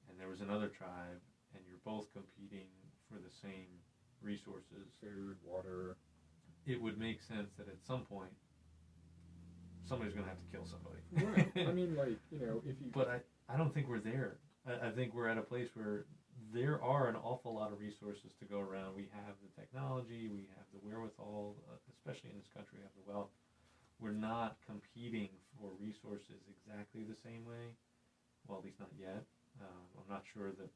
and there was another tribe, and you're both competing for the same resources, food, water, it would make sense that at some point somebody's going to have to kill somebody. Right. I mean, like, you know, if you... But I don't think we're there. I think we're at a place where there are an awful lot of resources to go around. We have the technology, we have the wherewithal, especially in this country, we have the wealth. We're not competing for resources exactly the same way. Well, at least not yet. I'm not sure that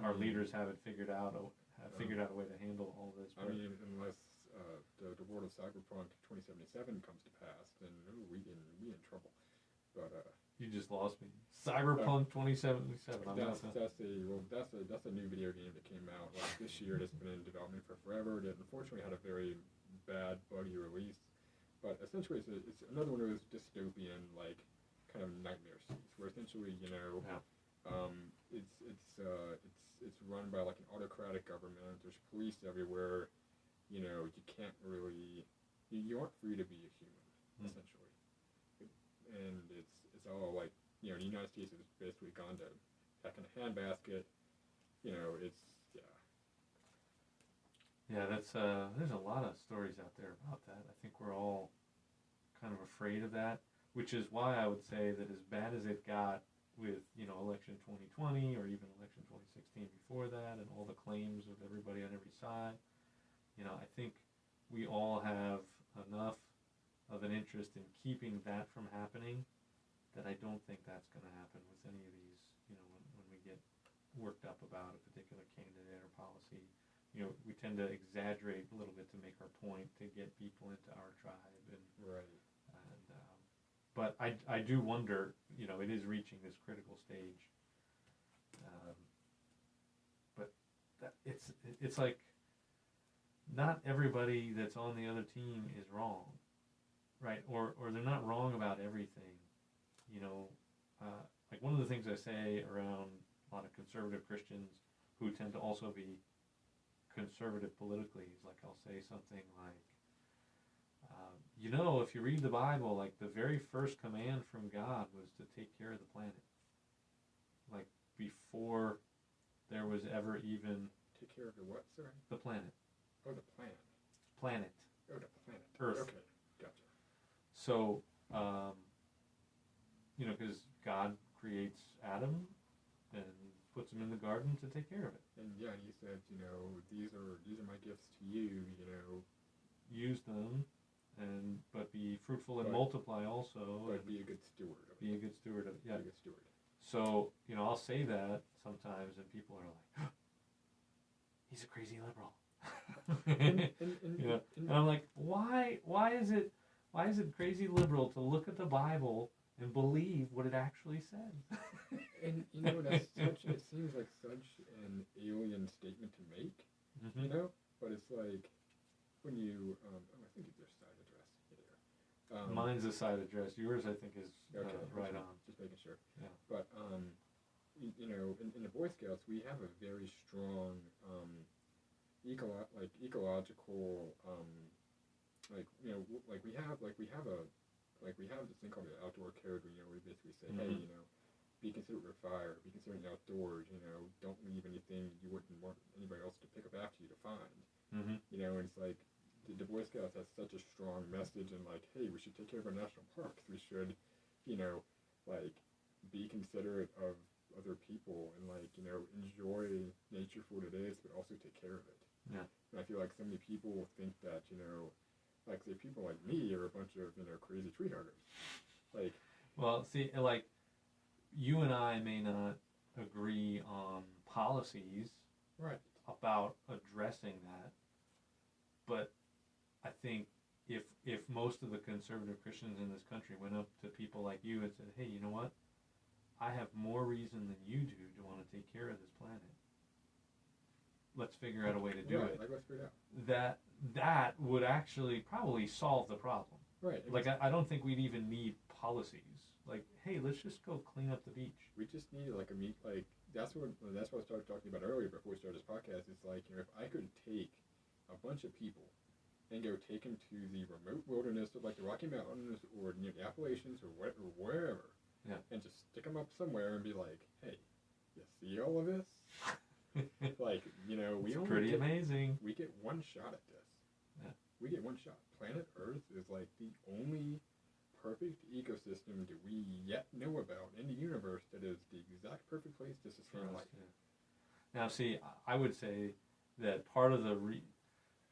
our leaders have figured out a way to handle all this. I mean, unless the world of Cyberpunk 2077 comes to pass, then we in trouble. But you just lost me. Cyberpunk 2077. That's a new video game that came out like this year. It's been in development for forever. It unfortunately had a very bad, buggy release. But essentially, it's another one of those dystopian, like, kind of nightmare scenes where essentially, you know, it's run by like an autocratic government. There's police everywhere. You know, you can't really, you aren't free to be a human, essentially. And it's all like, you know, the United States has basically gone to heck in a handbasket. You know, it's Yeah, that's there's a lot of stories out there about that. I think we're all kind of afraid of that, which is why I would say that as bad as it got with, you know, election 2020 or even election 2016 before that, and all the claims of everybody on every side, you know, I think we all have enough of an interest in keeping that from happening that I don't think that's going to happen with any of these, you know, when we get worked up about a particular candidate or policy. You know, we tend to exaggerate a little bit to make our point, to get people into our tribe. And, right. And, but I do wonder, you know, it is reaching this critical stage. But it's like not everybody that's on the other team is wrong, right? Or they're not wrong about everything. You know, like one of the things I say around a lot of conservative Christians who tend to also be conservative politically is, like, I'll say something like, you know, if you read the Bible, like, the very first command from God was to take care of the planet. Like, before there was ever even... Take care of the what, sorry? The planet. Oh, the planet. Planet. Oh, the planet. Earth. Okay, gotcha. So, you know, because God creates Adam and puts him in the garden to take care of it. And yeah, he said, you know, these are my gifts to you, you know. Use them, but be fruitful and multiply also. But be a good steward of it. Be a good steward of it, yeah. Be a good steward. So, you know, I'll say that sometimes, and people are like, oh, he's a crazy liberal. You know? And I'm like, why is it crazy liberal to look at the Bible and believe what it actually says? And, you know, it seems like such an alien statement to make, you know? But it's like, when you, I think it's your side address here. Mine's a side address. Yours, I think, is right on. Just making sure. Yeah. But, you know, in the Boy Scouts, we have a very strong, ecological, like, you know, we have this thing called the outdoor code, where, you know, we basically say, hey, you know, be considerate of fire, be considerate outdoors, you know, don't leave anything you wouldn't want anybody else to pick up after you to find. You know, and it's like, the Boy Scouts has such a strong message, and like, hey, we should take care of our national parks, we should, you know, like, be considerate of other people, and like, you know, enjoy nature for what it is, but also take care of it. Yeah. And I feel like so many people think that, you know, like, say people like me are a bunch see, like, you and I may not agree on policies Right. about addressing that, but I think if most of the conservative Christians in this country went up to people like you and said, hey, you know what? I have more reason than you do to want to take care of this planet. Let's figure out a way to do it. Like, let's figure it out. That would actually probably solve the problem. Right. Like, I don't think we'd even need policies. Like, hey, let's just go clean up the beach. We just need like that's what I started talking about earlier before we started this podcast. It's like, you know, if I could take a bunch of people and go take them to the remote wilderness of like the Rocky Mountains or near the Appalachians or wherever, and just stick them up somewhere and be like, hey, you see all of this? Like, you know, pretty amazing. We get one shot at this. Yeah. We get one shot. Planet Earth is like the only perfect ecosystem that we yet know about in the universe that is the exact perfect place to sustain life. Yeah. Now, see, I would say that part of the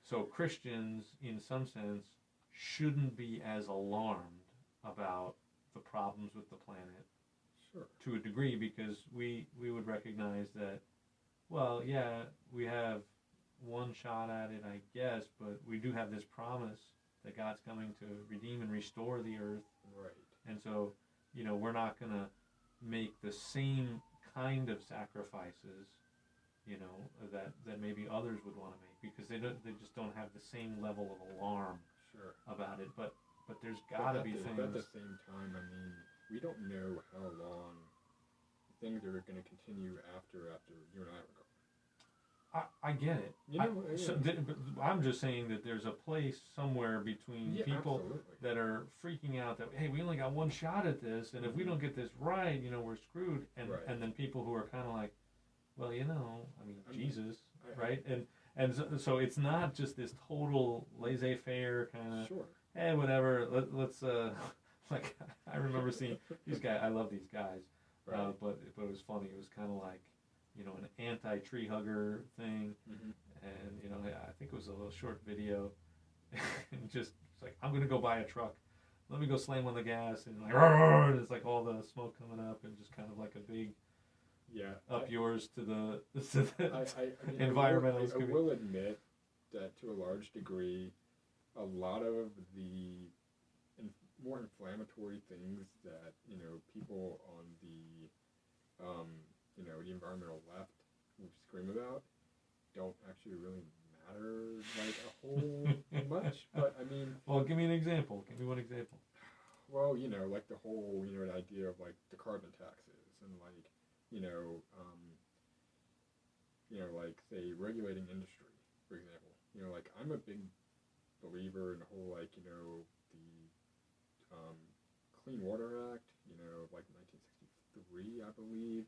so Christians, in some sense, shouldn't be as alarmed about the problems with the planet. Sure. To a degree, because we would recognize that, well, yeah, we have one shot at it, I guess, but we do have this promise that God's coming to redeem and restore the earth. Right. And so, you know, we're not going to make the same kind of sacrifices, you know, that maybe others would want to make, because they just don't have the same level of alarm about it. But there's got to be things. But at the same time, I mean, we don't know how long things are going to continue after you and I are gone. I get it. You know, I'm just saying that there's a place somewhere between people that are freaking out that, hey, we only got one shot at this, and if we don't get this right, you know, we're screwed. And then people who are kind of like, well, you know, I mean, Jesus, right? And so it's not just this total laissez-faire kind of, hey, whatever. Let's like, I remember seeing these guys. I love these guys, but it was funny. It was kind of like, you know, an anti-tree hugger thing, and, you know, I think it was a little short video, and just, it's like, I'm going to go buy a truck, let me go slam on the gas, and like, and it's like all the smoke coming up, and just kind of like a big, yours to the environmentalist. I will admit that to a large degree, a lot of the more inflammatory things that, you know, people on the, you know, the environmental left scream about don't actually really matter like a whole much. But I mean, well, give me an example. Give me one example. Well, you know, like the whole, you know, the idea of like the carbon taxes and like, you know, like say regulating industry, for example. You know, like I'm a big believer in the whole like, you know, the Clean Water Act, you know, like 1963, I believe.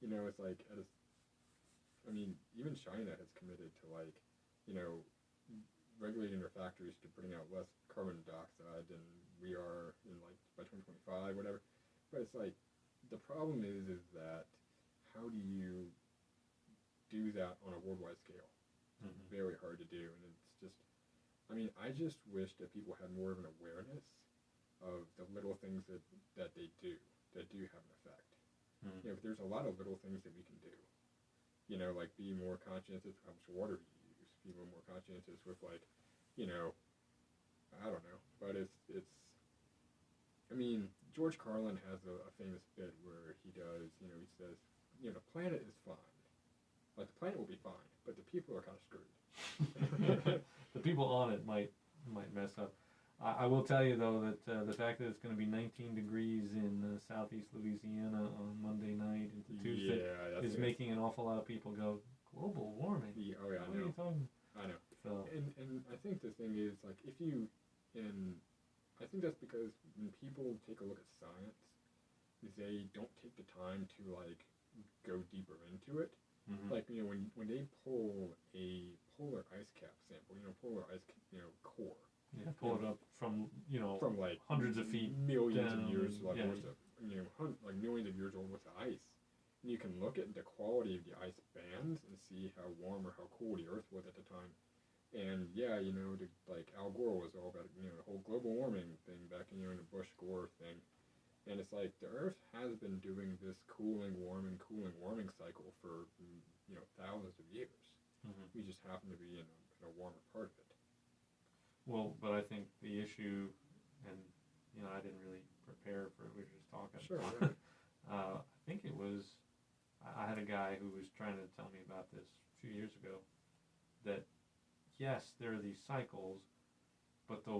You know, it's like, I mean, even China has committed to like, you know, regulating their factories to putting out less carbon dioxide than we are in like by 2025, whatever. But it's like, the problem is that how do you do that on a worldwide scale? Very hard to do, and it's just, I mean, I just wish that people had more of an awareness of the little things that they do that do have an effect. You know, there's a lot of little things that we can do. You know, like be more conscientious of how much water you use. Be more conscientious with like, you know, I don't know, but it's. I mean, George Carlin has a famous bit where he does, you know, he says, you know, the planet is fine. Like the planet will be fine, but the people are kind of screwed. The people on it might mess up. I will tell you, though, that the fact that it's going to be 19 degrees in southeast Louisiana on Monday night into Tuesday is making an awful lot of people go, global warming? Oh, yeah, what are you talking? I know. So. And I think the thing is, like, I think that's because when people take a look at science, they don't take the time to, like, go deeper into it. Like, you know, when they pull a polar ice cap sample, you know, polar ice, you know, core. Yeah, pull it up from, you know, from like hundreds of feet, millions down, of years, like worth of, you know, like millions of years old worth of ice. And you can look at the quality of the ice bands and see how warm or how cool the Earth was at the time. And yeah, you know, like Al Gore was all about, you know, the whole global warming thing back in, you know, in the Bush Gore thing. And it's like the Earth has been doing this cooling, warming cycle for thousands of years. Mm-hmm. We just happen to be in a warmer part of it. Well, but I think the issue, and I didn't really prepare for it. We were just talking. Sure. Yeah. I think it was. I had a guy who was trying to tell me about this a few years ago. That yes, there are these cycles, but the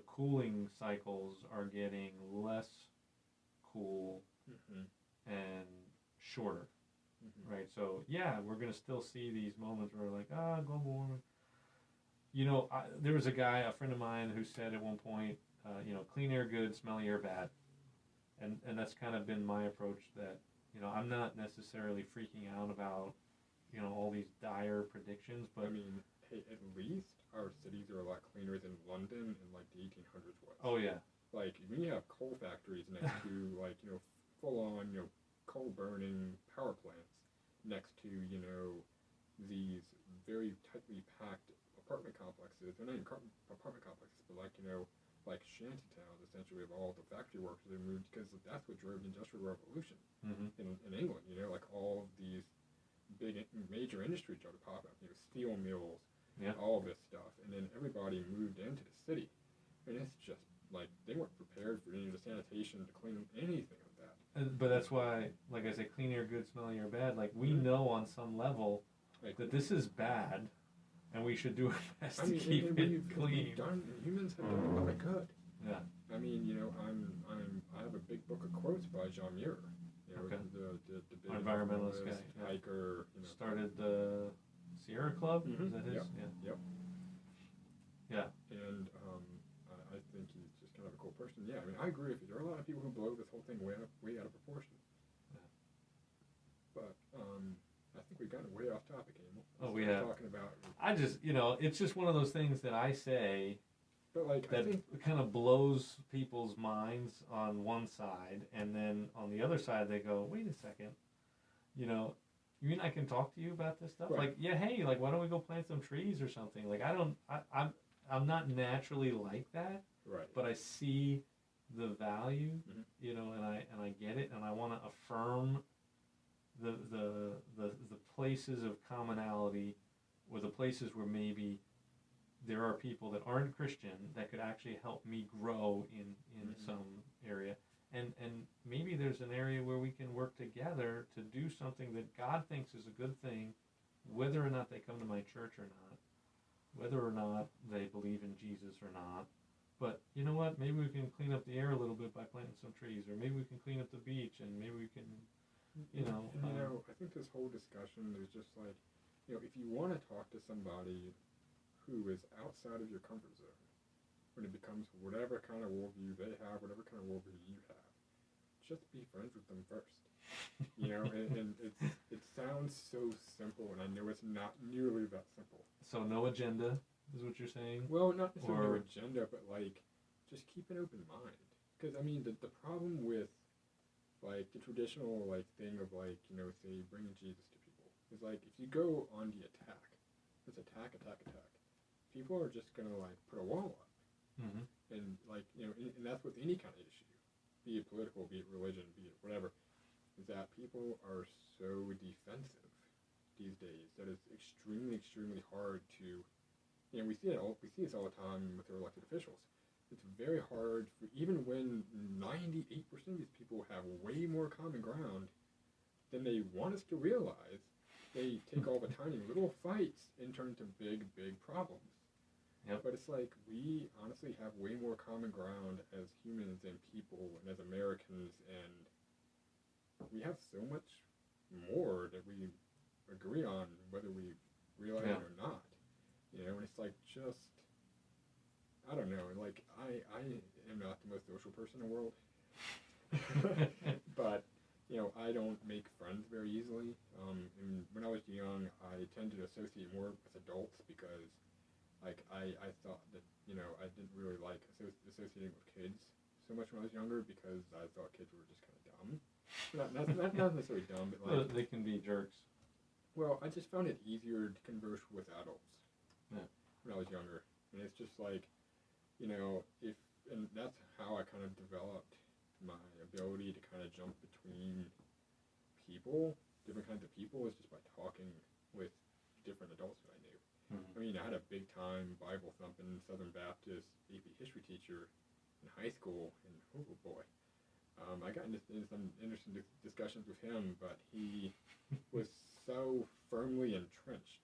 cooling cycles are getting less cool Mm-hmm. and shorter, Mm-hmm. right? So yeah, we're gonna still see these moments where we're like, global warming. There was a friend of mine, who said at one point, clean air good, smelly air bad, and that's kind of been my approach. That I'm not necessarily freaking out about all these dire predictions, but I mean, hey, at least our cities are a lot cleaner than London in like the 1800s was. oh yeah, Like when you have coal factories next to like full on coal burning power plants next to these very tightly packed apartment complexes. They're not even apartment complexes, but like shanty towns essentially of all the factory workers they moved, because that's what drove the Industrial Revolution mm-hmm. in England. Like all of these big major industries started popping up. Steel mills, yeah. all of this stuff, and then everybody moved into the city, and it's just like they weren't prepared for any of the sanitation to clean anything of that. But that's why, like I say, clean air good, smelly air bad. Like we Mm-hmm. know on some level that this is bad, and we should do our best to keep it clean. Humans have done a lot of good. Yeah. I mean, I have a big book of quotes by John Muir. Okay. The big environmentalist guy, hiker. Started the Sierra Club. Mm-hmm. Is that his? Yep. Yeah. Yep. Yeah. And I think he's just kind of a cool person. Yeah, I mean, I agree with you. There are a lot of people who blow this whole thing way out of proportion. Yeah. But I think we've gotten way off topic, Emil. We have. Talking about. I just, it's just one of those things that I say. But like, that I think kind of blows people's minds on one side, and then on the other side they go, "Wait a second, you mean I can talk to you about this stuff? Right. Like, yeah, hey, like, why don't we go plant some trees or something? Like, I'm not naturally like that, right. but I see the value, Mm-hmm. and I get it, and I want to affirm the places of commonality, or the places where maybe there are people that aren't Christian that could actually help me grow in Mm-hmm. some area. And maybe there's an area where we can work together to do something that God thinks is a good thing, whether or not they come to my church or not, whether or not they believe in Jesus or not. But you know what? Maybe we can clean up the air a little bit by planting some trees, or maybe we can clean up the beach, and maybe we can, I think this whole discussion is just like, if you want to talk to somebody who is outside of your comfort zone, when it becomes whatever kind of worldview they have, whatever kind of worldview you have, just be friends with them first. And it sounds so simple, and I know it's not nearly that simple. So no agenda is what you're saying? Well, not necessarily no agenda, but like, just keep an open mind. Because I mean, the problem with like the traditional like thing of like say bringing Jesus to people is like, if you go on the attack, it's attack, people are just gonna like put a wall up. Mm-hmm. And like and that's with any kind of issue, be it political, be it religion, be it whatever, is that people are so defensive these days that it's extremely hard to, we see this all the time with our elected officials. It's very hard for, even when 98% of these people have way more common ground than they want us to realize, they take all the tiny little fights and turn into big problems. Yep. But it's like, we honestly have way more common ground as humans and people and as Americans, and we have so much more that we agree on, whether we realize it or not. And it's like, just, I don't know, like, I am not the most social person in the world. But, I don't make friends very easily. And when I was young, I tended to associate more with adults because, like, I thought that, I didn't really like associating with kids so much when I was younger, because I thought kids were just kind of dumb. Not necessarily dumb, but like... Well, they can be jerks. Well, I just found it easier to converse with adults when I was younger. And it's just like, and that's how I kind of developed my ability to kind of jump between people, different kinds of people, is just by talking with different adults that I knew. I mean, I had a big time Bible thumping Southern Baptist AP history teacher in high school, and oh boy, I got into some interesting discussions with him, but he was so firmly entrenched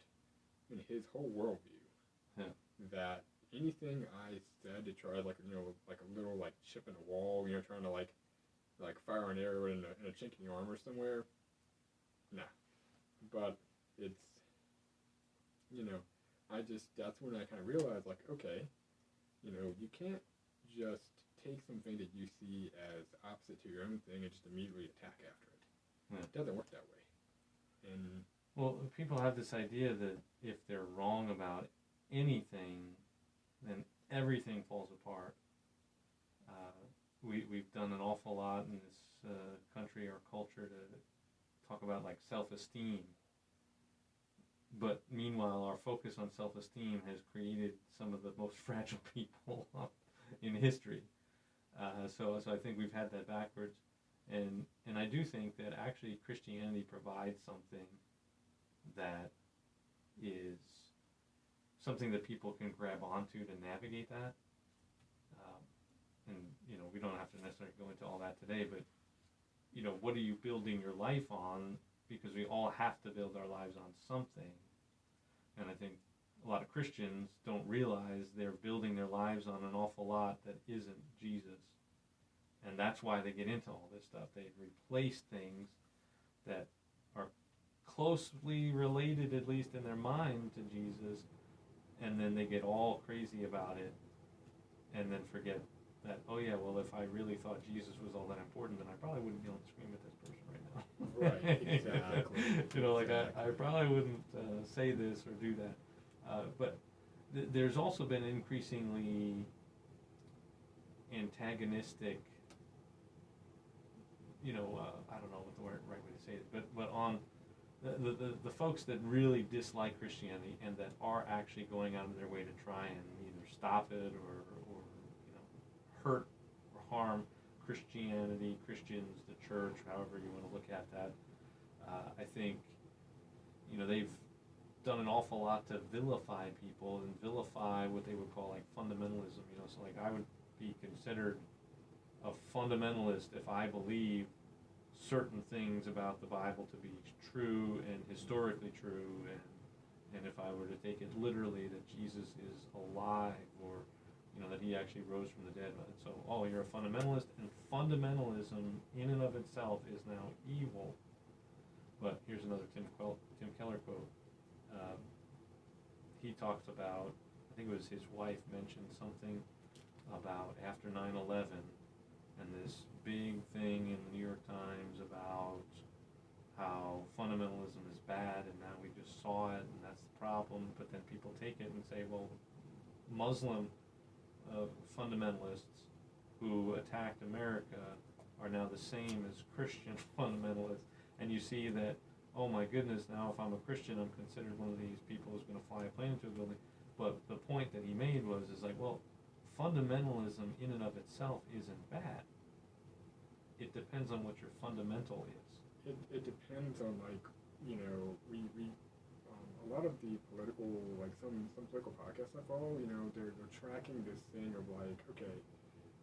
in his whole worldview that anything I said to try, like, you know, like a little like chip in a wall, you know, trying to like fire an arrow in a chink in your armor somewhere, nah. But it's, you know, that's when I kind of realized, like, okay, you know, you can't just take something that you see as opposite to your own thing and just immediately attack after it. It doesn't work that way. And well, people have this idea that if they're wrong about anything, then everything falls apart. We've done an awful lot in this country or culture to talk about like self-esteem. But meanwhile, our focus on self-esteem has created some of the most fragile people in history. So I think we've had that backwards. And I do think that actually Christianity provides something that is something that people can grab onto to navigate that. And, you know, we don't have to necessarily go into all that today, but, you know, what are you building your life on? Because we all have to build our lives on something. And I think a lot of Christians don't realize they're building their lives on an awful lot that isn't Jesus. And that's why they get into all this stuff. They replace things that are closely related, at least in their mind, to Jesus, and then they get all crazy about it, and then forget that, oh yeah, well, if I really thought Jesus was all that important, then I probably wouldn't be on the screen with this person right now. Right, exactly. You know, like I probably wouldn't say this or do that. But there's also been increasingly antagonistic, you know, I don't know what the right way to say it, but on the folks that really dislike Christianity and that are actually going out of their way to try and either stop it or you know, hurt or harm Christianity, Christians, the church, however you want to look at that. I think, you know, they've done an awful lot to vilify people and vilify what they would call like fundamentalism. You know, so like I would be considered a fundamentalist if I believe certain things about the Bible to be true and historically true, and if I were to take it literally that Jesus is alive, or you know that he actually rose from the dead. And so, oh, you're a fundamentalist, and fundamentalism in and of itself is now evil. But here's another Tim Keller quote. He talks about, I think it was his wife mentioned something about after 9/11 and this big thing in the New York Times about how fundamentalism is bad, and now we just saw it, and that's the problem. But then people take it and say, well, Muslim fundamentalists who attacked America are now the same as Christian fundamentalists. And you see that, oh my goodness, now if I'm a Christian, I'm considered one of these people who's going to fly a plane into a building. But the point that he made was like, well, fundamentalism in and of itself isn't bad. It depends on what your fundamental is. It depends on, like, you know, we a lot of the political, like some political podcasts I follow, you know, they're tracking this thing of like, okay,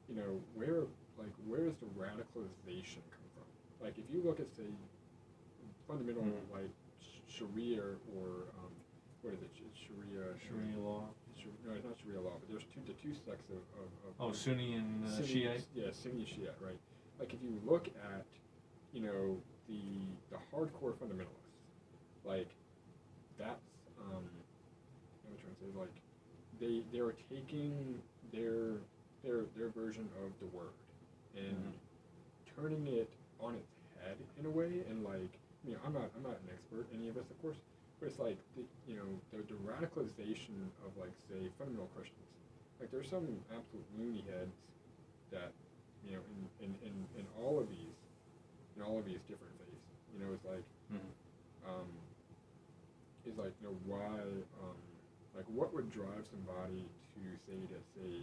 you know, where does the radicalization come from? Like, if you look at, say, fundamental like Sharia or what is it? Sharia law. No, it's not Sharia law, but there's the two sects of Sunni and Sunni, Shiite. Yeah, Sunni Shiite, right? Like, if you look at, you know, the hardcore fundamentalists, like that's what I'm trying to say, like they are taking their version of the word and turning it on its head in a way, and like, you know, I'm not an expert, any of us, of course, but it's like the radicalization of, like, say, fundamental Christians. Like, there's some absolute loony heads that, you know, in all of these different faiths, you know, it's like, is like, you know, why, like, what would drive somebody to say,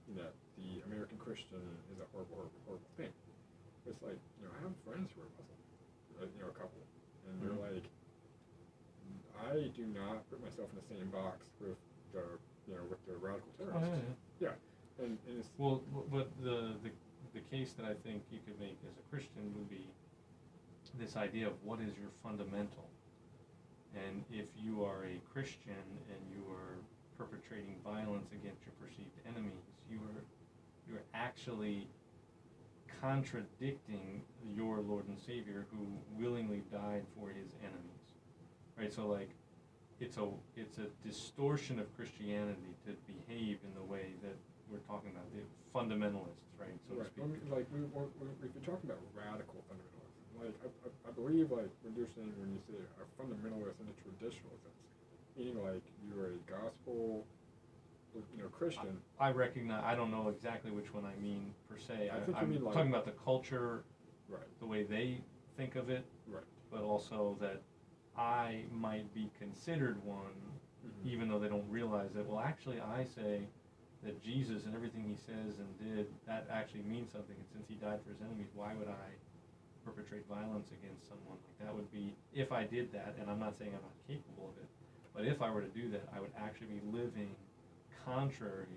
you know, the American Christian is a horrible, horrible, horrible thing. It's like, I have friends who are Muslim, a couple, and they're like, I do not put myself in the same box with with the radical terrorists. Oh, yeah. And it's well, but the case that I think you could make as a Christian would be this idea of what is your fundamental. And if you are a Christian and you are perpetrating violence against your perceived enemies, you're actually contradicting your Lord and Savior who willingly died for his enemies. Right? So like it's a distortion of Christianity to behave in the way that we're talking about, the fundamentalists, right? So to speak. Like if you're talking about radical fundamentalism, like I believe like when you're saying, when you say a fundamentalist in a traditional sense, meaning like you're a gospel, Christian. I recognize. I don't know exactly which one I mean per se. I'm talking about the culture, right? The way they think of it, right? But also that I might be considered one, even though they don't realize it. Well, actually, I say that Jesus and everything he says and did, that actually means something. And since he died for his enemies, why would I perpetrate violence against someone? Like that would be, if I did that, and I'm not saying I'm not capable of it, but if I were to do that, I would actually be living contrary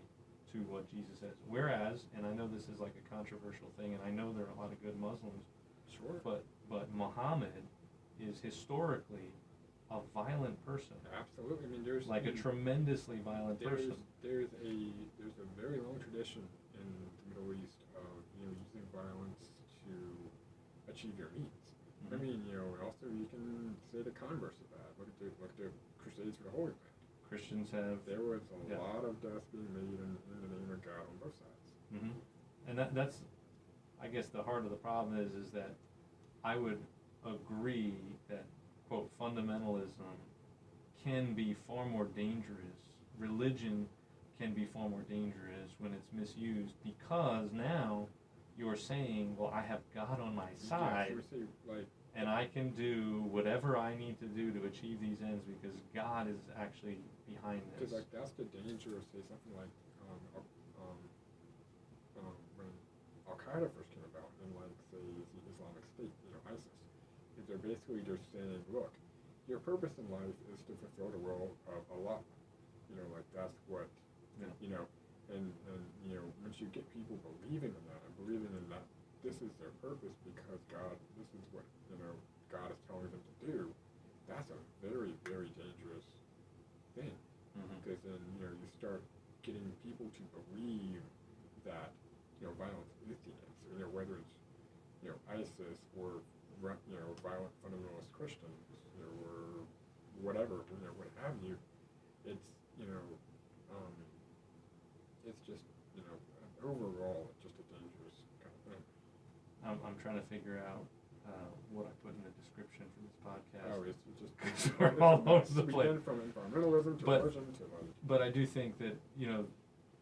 to what Jesus says. Whereas, and I know this is like a controversial thing, and I know there are a lot of good Muslims, sure, but Muhammad is historically a violent person. Absolutely. I mean, there's like a tremendously violent person. There's a very long tradition in the Middle East of using violence to achieve your needs. I mean, also you can say the converse of that. Look at the Crusades for the Holy Land. Christians have. There was a lot of deaths being made in the name of God on both sides. And that's, I guess, the heart of the problem is that I would agree that, quote, fundamentalism can be far more dangerous. Religion can be far more dangerous when it's misused, because now you're saying, well, I have God on my side, and I can do whatever I need to do to achieve these ends because God is actually behind this. Because that's the danger of, say, something like when Al-Qaeda first came about, and say the Islamic State, ISIS. They're basically just saying, look, your purpose in life is to fulfill the will of Allah. That's what, and once you get people believing in that and believing in that this is their purpose because this is what, God is telling them to do, that's a very, very dangerous thing. Because then, you start getting people to believe that, violence is the answer, whether it's, ISIS or violent fundamentalist Christians, or whatever, what have you. It's, it's just, overall, it's just a dangerous kind of thing. I'm trying to figure out what I put in the description for this podcast. Oh, it's just we're all over the place. From environmentalism to religion to But I do think that,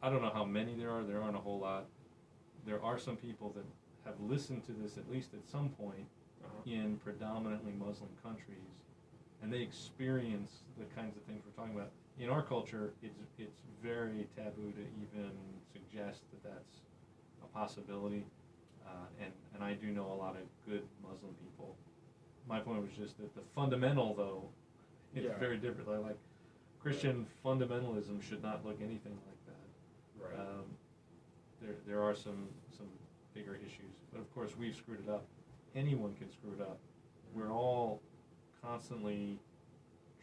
I don't know how many there are. There aren't a whole lot. There are some people that have listened to this at least at some point in predominantly Muslim countries, and they experience the kinds of things we're talking about. In our culture, it's very taboo to even suggest that that's a possibility, and I do know a lot of good Muslim people. My point was just that the fundamental, though, is very different. Like Christian fundamentalism should not look anything like that. Right. There are some bigger issues, but of course we've screwed it up. Anyone can screw it up. We're all constantly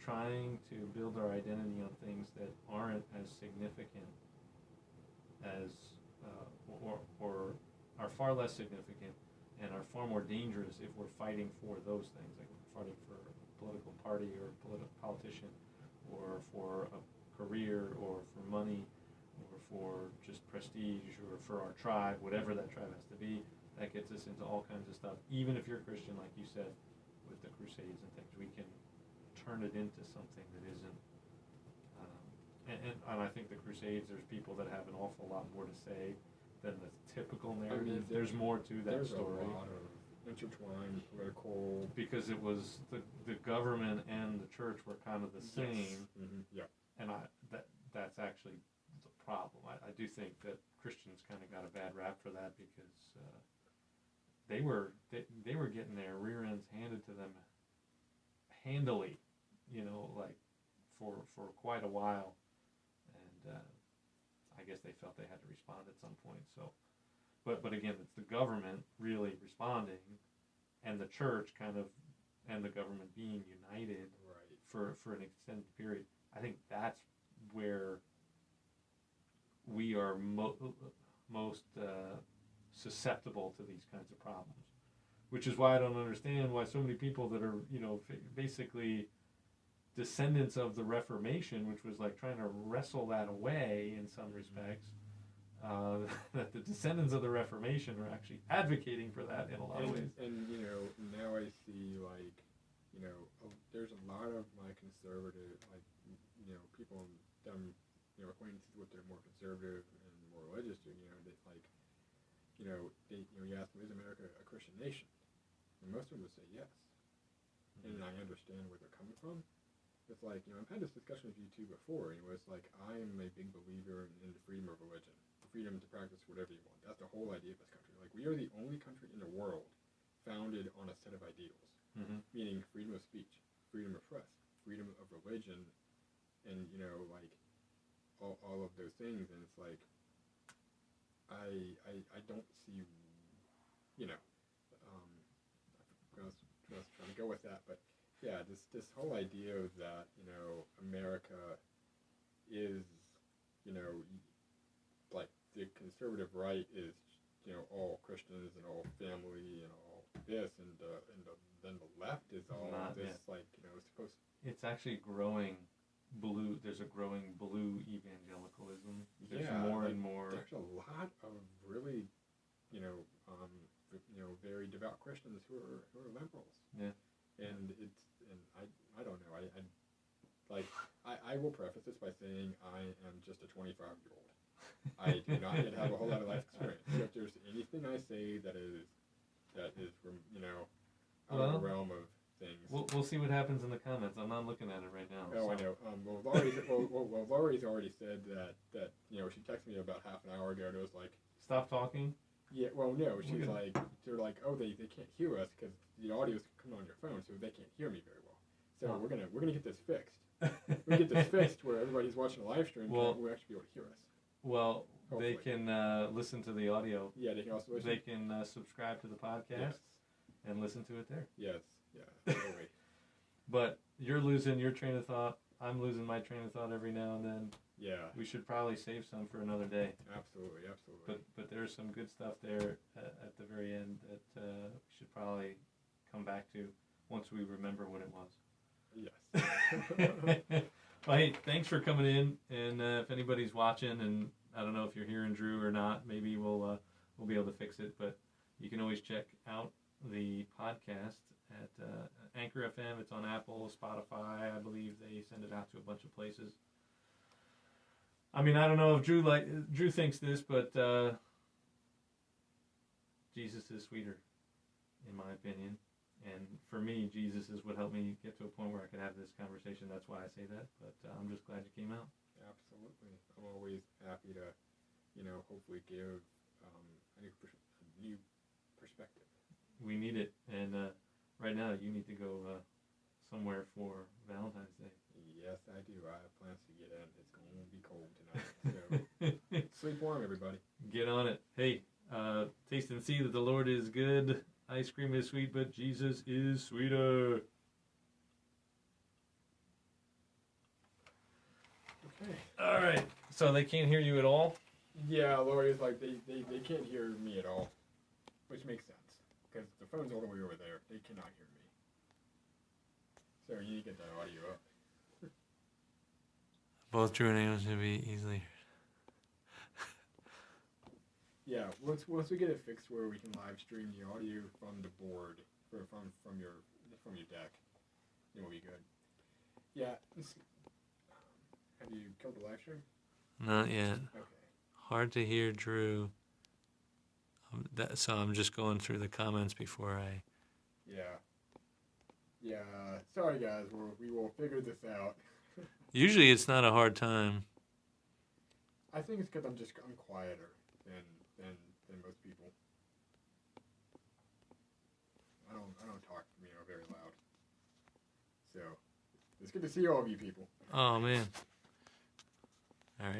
trying to build our identity on things that aren't as significant as, or are far less significant and are far more dangerous if we're fighting for those things, like we're fighting for a political party or a politician, or for a career, or for money, or for just prestige, or for our tribe, whatever that tribe has to be. That gets us into all kinds of stuff. Even if you're a Christian, like you said, with the Crusades and things, we can turn it into something that isn't. And I think the Crusades, there's people that have an awful lot more to say than the typical narrative. There's more to that story. There's a lot of intertwined political. Because it was the government and the church were kind of the same. Yes. Yeah. And that's actually the problem. I do think that Christians kind of got a bad rap for that because they were getting their rear ends handed to them handily, like for quite a while, and I guess they felt they had to respond at some point. So, but again, it's the government really responding, and the church and the government being united for an extended period. I think that's where we are most susceptible to these kinds of problems, which is why I don't understand why so many people that are, basically descendants of the Reformation, which was like trying to wrestle that away in some respects, that the descendants of the Reformation are actually advocating for that in a lot of ways. And, now I see, there's a lot of my conservative, people that I'm, acquaintances with that are more conservative and more religious, that you ask them, is America a Christian nation? And most of them would say yes. And I understand where they're coming from. It's like, I've had this discussion with you too before, it's like, I'm a big believer in the freedom of religion, the freedom to practice whatever you want. That's the whole idea of this country. Like, we are the only country in the world founded on a set of ideals, meaning freedom of speech, freedom of press, freedom of religion, and, all of those things. And it's like, I don't see, I was trying to go with that, but yeah, this whole idea of that, America is, like the conservative right is, all Christians and all family and all this, and then the left is all supposed. It's actually growing blue. There's a growing blue evangelicalism. There's more and more. There's a lot of really, very devout Christians who are liberals. Yeah. And I don't know. I will preface this by saying I am just a 25-year-old. I do not yet have a whole lot of life experience. So if there's anything I say that is from out of the realm of things, we'll see what happens in the comments. I'm not looking at it right now. Oh, so. I know. Laurie's already said that she texted me about half an hour ago, and it was like, stop talking. Yeah, well, no, she's like, they're like, oh, they can't hear us because the audio's coming on your phone, so they can't hear me very well. So we're gonna get this fixed. We get this fixed where everybody's watching a live stream, will actually be able to hear us. Well, hopefully. They can listen to the audio. Yeah, they can also listen. They can subscribe to the podcast and listen to it there. Yes, yeah, totally. But you're losing your train of thought. I'm losing my train of thought every now and then. Yeah. We should probably save some for another day. Absolutely. But there's some good stuff there at the very end that we should probably come back to once we remember what it was. Yes. Well, hey, thanks for coming in. And if anybody's watching, and I don't know if you're hearing Drew or not, maybe we'll be able to fix it. But you can always check out the podcast at Anchor FM. It's on Apple, Spotify. I believe they send it out to a bunch of places. I mean, I don't know if Drew thinks this, but Jesus is sweeter, in my opinion. And for me, Jesus is what helped me get to a point where I could have this conversation. That's why I say that. But I'm just glad you came out. Absolutely. I'm always happy to, hopefully give a new perspective. We need it. And right now, you need to go somewhere for Valentine's Day. Yes, I do. I have plans to get in. It's going to be cold tonight. So sleep warm, everybody. Get on it. Hey, taste and see that the Lord is good. Ice cream is sweet, but Jesus is sweeter. Okay. All right. So they can't hear you at all? Yeah, Lori's like, they can't hear me at all, which makes sense, because the phone's all the way over there. They cannot hear me. So you need to get that audio up. Both Drew and Amos should be easily heard. Yeah, once we get it fixed where we can live stream the audio from the board, or from your deck, then we'll be good. Yeah. Have you killed the live stream? Not yet. Okay. Hard to hear Drew. So I'm just going through the comments before I. Yeah. Sorry guys, we will figure this out. Usually it's not a hard time. I think it's because I'm quieter than most people. I don't talk, very loud. So it's good to see all of you people. Oh man. All right.